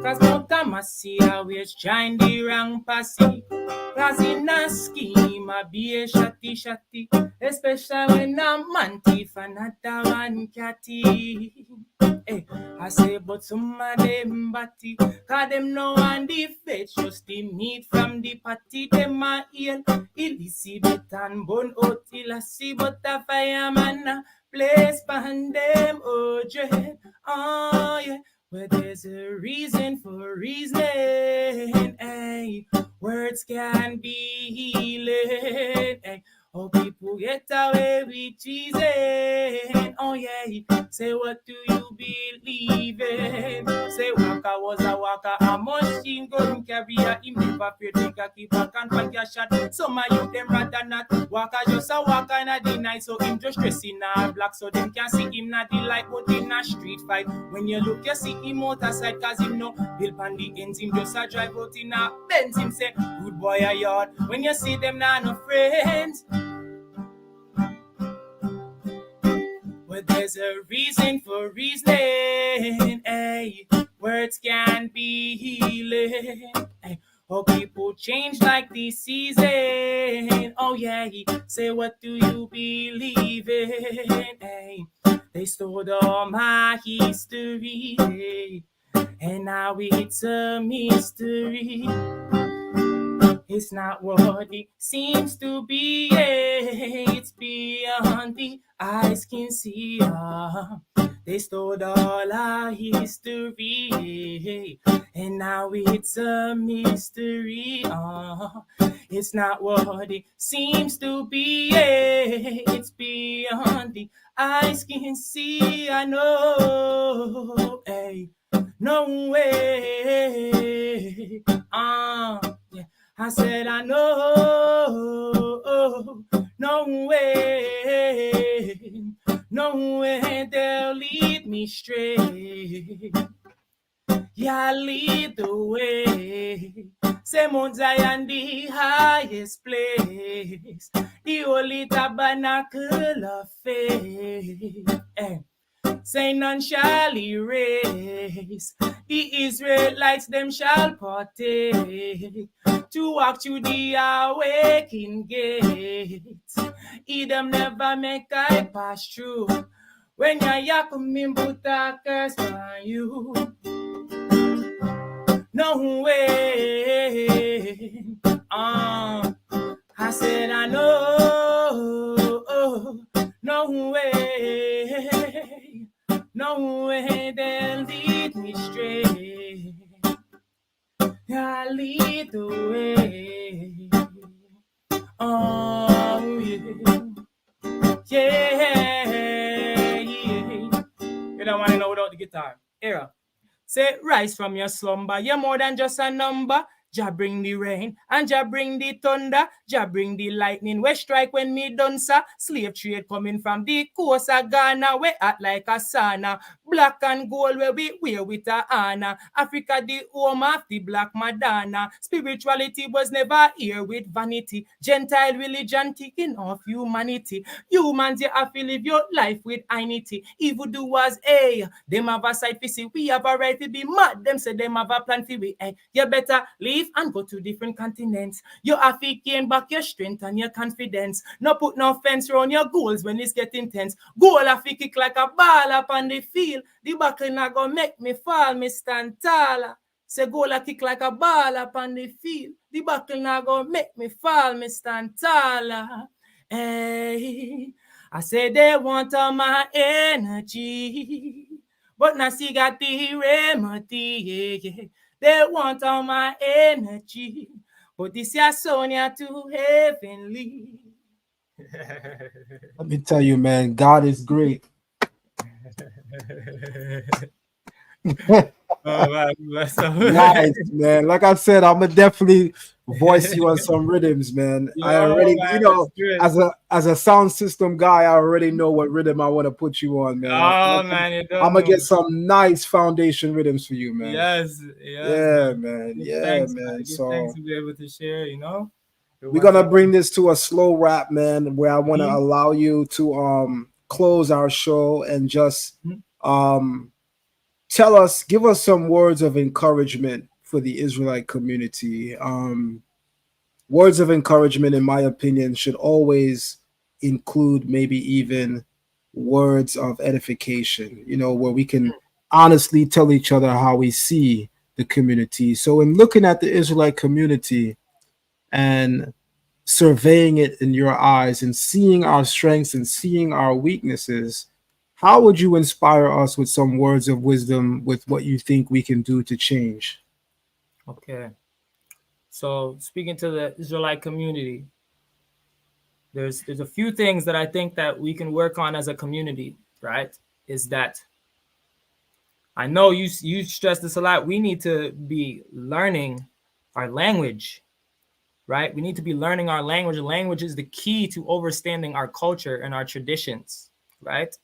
Cause no time I see always join the wrong passy. Cause in a scheme I be a shatty. Especially when I'm man thief and another one catty. Hey, I say but some of them batty. Cause them no one the fetch just the meat from the patty. Them a eat Elizabeth and bone out till I see but a fireman place behind them, oh dread, oh yeah. But there's a reason for reasoning, ay. Words can be healing, ay. Oh, people get away with treason, oh yeah. Say, what do you believe in? Say, Waka was a waka, a machine gun carrier. Him never fear drink a keep back and fight your shot. Some of you them rather not. Waka just a waka in the night, so him just dressing a black, so them can see him not the light, but in a street fight. When you look, you see him outside, cause him no build on the ends, him just a drive out in a Benz. Him say, good boy a yard. When you see them, nah no friends. Well, there's a reason for reasoning, ay. Words can be healing, ay. Oh, people change like the season, oh yeah. Say, what do you believe in, ay? They stole all my history, ay. And now it's a mystery. It's not what it seems to be, it's beyond the eyes can see. They stole all our history, and now it's a mystery. It's not what it seems to be, it's beyond the eyes can see. I know, hey, no way, yeah. I said, I know, no way they'll lead me straight. Yeah, lead the way. Say Mount Zion, the highest place, the holy tabernacle of faith. Say none shall erase. The Israelites them shall partake to walk through the awakening gates. Edom never make I pass through. When ya come put a curse on you, no way. I said I know, no way, no way they'll lead me straight. I lead the way. Oh yeah, yeah, yeah. You don't want to know without the guitar. Era. Say, rise from your slumber. You're more than just a number. Jah bring the rain and Jah bring the thunder. Jah bring the lightning. We strike when me done, sir. Slave trade coming from the coast of Ghana. We act like a sauna. Black and gold where we wear with a honor. Africa the home of the black Madonna. Spirituality was never here with vanity. Gentile religion taking off humanity. Humans, you have to live your life with dignity. Evil doers, hey, them have a side to see. We have a right to be mad. Them say them have a plan for we. Hey, you better leave and go to different continents. You have to gain back your strength and your confidence. No put no fence around your goals when it's getting tense. Goal have to kick like a ball up on the field. The buckle not gonna make me fall, me stand taller. Say goal a kick like a ball up on the field. The buckle not gonna make me fall, me stand taller. Hey, I say they want all my energy, but Nasi got the remedy. Yeah. They want all my energy, but this year Sonia too heavenly. Let me tell you, man, God is great. Oh, Nice, man. Like I said, I'm gonna definitely voice you on some rhythms, man. I already, man, that's good. as a sound system guy, I already know what rhythm I want to put you on, man. Oh man, you I'm don't gonna know. get some nice foundation rhythms for you, man. Yes, Yeah, man. man. Give Yeah, thanks, man. man. Give thanks So to be able to share, you know. we're gonna bring this to a slow wrap, man, where I want to Mhm. allow you to close our show and just Mhm. um give us some words of encouragement for the Israelite community. Words of encouragement, in my opinion, should always include maybe even words of edification, where we can honestly tell each other how we see the community. So, in looking at the Israelite community and surveying it in your eyes and seeing our strengths and seeing our weaknesses, how would you inspire us with some words of wisdom with what you think we can do to change? Okay. So speaking to the Israelite community, there's a few things that I think that we can work on as a community, right? Is that I know you stress this a lot. We need to be learning our language, right? We need to be learning our language. Language is the key to understanding our culture and our traditions, right?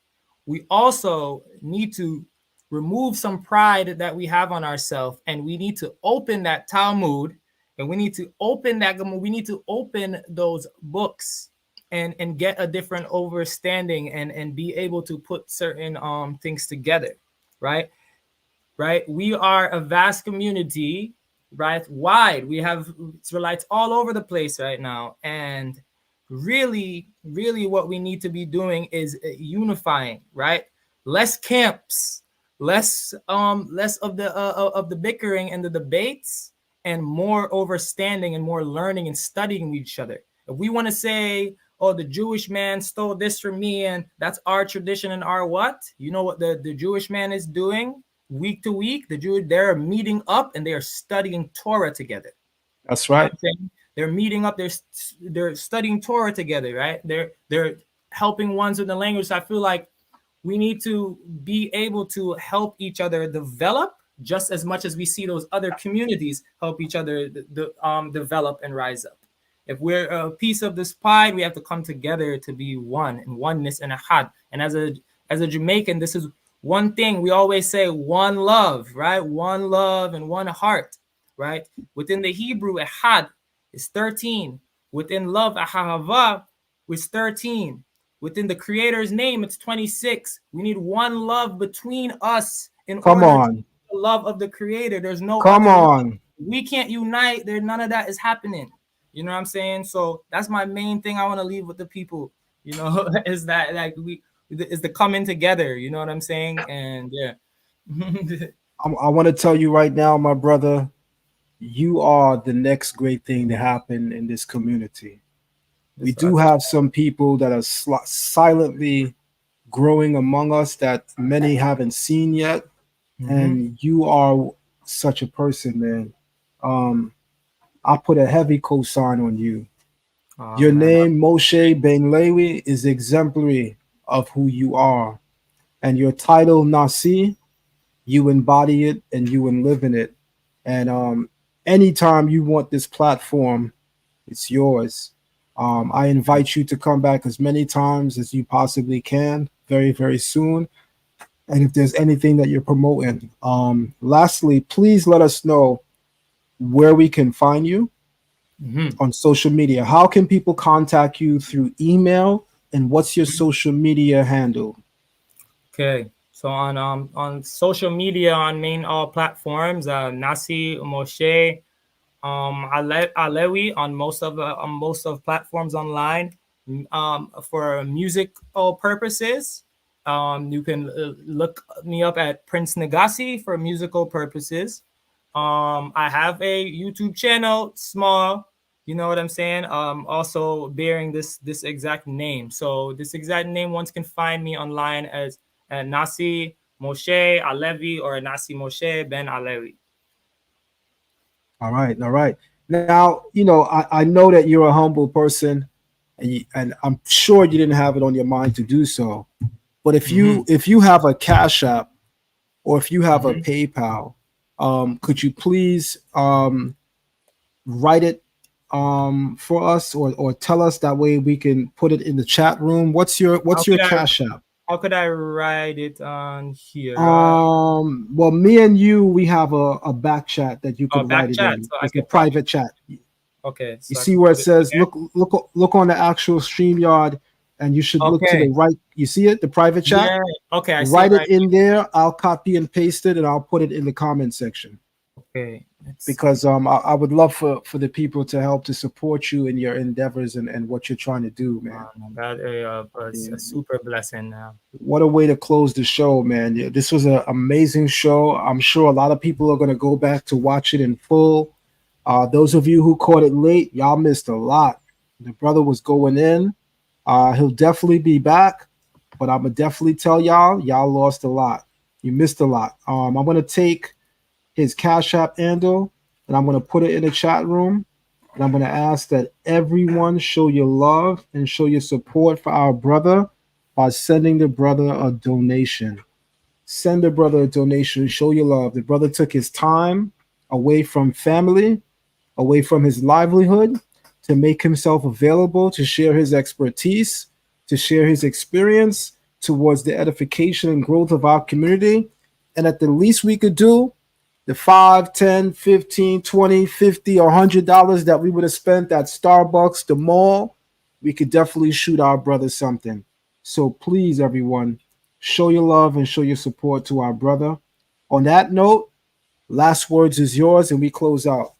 We also need to remove some pride that we have on ourselves, and we need to open that Talmud, and we need to open that. We need to open those books and get a different understanding and be able to put certain things together, right? Right? We are a vast community, right? Wide. We have Israelites all over the place right now. And really, really what we need to be doing is unifying, right? Less camps, less of the bickering and the debates, and more overstanding and more learning and studying each other. If we want to say, oh, the Jewish man stole this from me, and that's our tradition and our what? You know what the Jewish man is doing? Week to week, they're meeting up and they are studying Torah together. That's You know right. what I'm saying? They're meeting up, they're studying Torah together, right? They're helping ones with the language. So I feel like we need to be able to help each other develop just as much as we see those other communities help each other develop and rise up. If we're a piece of this pie, we have to come together to be one and oneness and ahad. And as a Jamaican, this is one thing we always say: one love, right? One love and one heart, right? Within the Hebrew, ahad is 13. Within love, ahava is 13. Within the Creator's name, it's 26. We need one love between us in Come order to on. the love of the Creator. There's no Come other love. on. We can't unite. There, none of that is happening. You know what I'm saying? So that's my main thing I want to leave with the people. You know, is that like is the coming together. You know what I'm saying? And yeah. I want to tell you right now, my brother, you are the next great thing to happen in this community. We That's do have some people that are silently growing among us that many haven't seen yet, mm-hmm. and you are such a person, man. I put a heavy cosign on you. Oh Your man. name, Moshe Ben Lewi, is exemplary of who you are, and your title, Nasi, you embody it and you live in it. And anytime you want this platform, it's yours. I invite you to come back as many times as you possibly can, very, very soon. And if there's anything that you're promoting, lastly, please let us know where we can find you Mm-hmm. on social media. How can people contact you through email? And what's your social media handle? Okay. So on social media on main all platforms, Nasi Moshe, Lewi on most of platforms online. For musical purposes, you can look me up at Prince Nagasi for musical purposes. I have a YouTube channel, small. You know what I'm saying? Also bearing this exact name. So this exact name, ones can find me online as Nasi Moshe Alevi or Nasi Moshe Ben Alevi. All right, all right. Now, I know that you're a humble person, and I'm sure you didn't have it on your mind to do so. But Mm-hmm. if you have a Cash App or if you have a Mm-hmm. PayPal, could you please write it for us, or tell us, that way we can put it in the chat room? How What's your could I Cash App? how could I write it on here? Well, me and you, we have a back chat that you could Back write it chat, in. so I It's a could probably. private chat. Okay, You so I see could where it put it says, there. look on the actual StreamYard, and you should look to the Okay. right. You see it, the private chat? Yeah. Okay, I see it Write it right in there. I'll copy and paste it, and I'll put it in the comment section, here. Okay. Let's see. because I would love for the people to help to support you in your endeavors and what you're trying to do, man. That was Yeah. a super blessing now. What a way to close the show, man. Yeah, this was an amazing show. I'm sure a lot of people are going to go back to watch it in full. Those of you who caught it late, y'all missed a lot. The brother was going in. He'll definitely be back, but I'm gonna definitely tell y'all lost a lot. You missed a lot. I'm gonna take his Cash App handle and I'm gonna put it in the chat room. And I'm gonna ask that everyone show your love and show your support for our brother by sending the brother a donation. Send the brother a donation. Show your love. The brother took his time away from family, away from his livelihood, to make himself available to share his expertise, to share his experience towards the edification and growth of our community. And at the least we could do, the 5, 10, 15, 20, 50, or $100 that we would have spent at Starbucks, the mall, we could definitely shoot our brother something. So please, everyone, show your love and show your support to our brother. On that note, last words is yours, and we close out.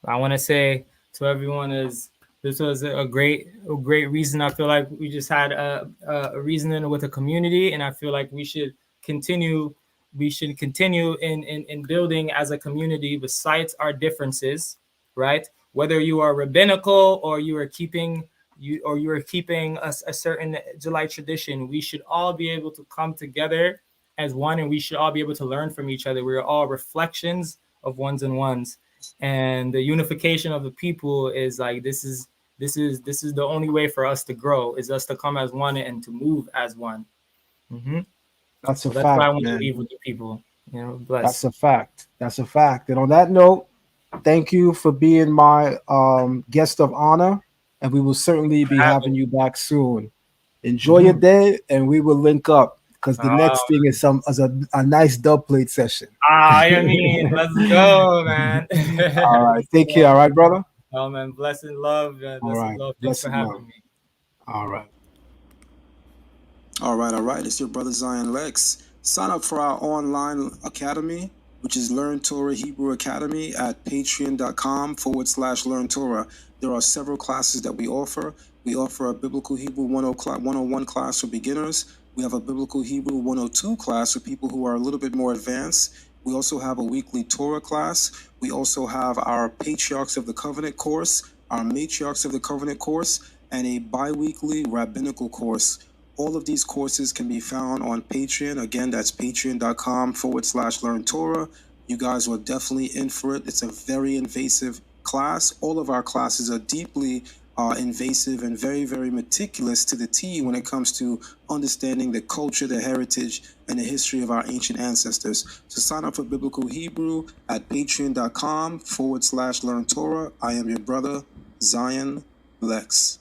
I want to say to everyone is this was a great reason. I feel like we just had a reasoning with a community, and I feel like continue we should continue in building as a community besides our differences, right? Whether you are rabbinical or you are keeping a certain July tradition, we should all be able to come together as one, and we should all be able to learn from each other. We're all reflections of ones and ones, and the unification of the people is like this is the only way for us to grow, is us to come as one and to move as one. Hmm. That's a So that's what I fact, want to man. leave with the people. That's Bless. a fact. That's a fact. And on that note, thank you for being my guest of honor, and we will certainly be having you back soon. Enjoy your Mm-hmm. day, and we will link up, because the uh, next thing is a nice dub plate session. I mean, let's go, man. All right. Take care. All right, brother. Oh man, blessing love, All blessing right. love. Thanks for Blessed love. having me. All right. All right. It's your brother Zion Lex. Sign up for our online academy, which is Learn Torah Hebrew Academy at patreon.com/Learn Torah. There are several classes that we offer. We offer a Biblical Hebrew 101 class for beginners. We have a Biblical Hebrew 102 class for people who are a little bit more advanced. We also have a weekly Torah class. We also have our Patriarchs of the Covenant course, our Matriarchs of the Covenant course, and a bi-weekly rabbinical course. All of these courses can be found on Patreon. Again, that's patreon.com/learn Torah. You guys were definitely in for it. It's a very invasive class. All of our classes are deeply invasive and very, very meticulous to the T when it comes to understanding the culture, the heritage, and the history of our ancient ancestors. So sign up for Biblical Hebrew at patreon.com/learn Torah. I am your brother, Zion Lex.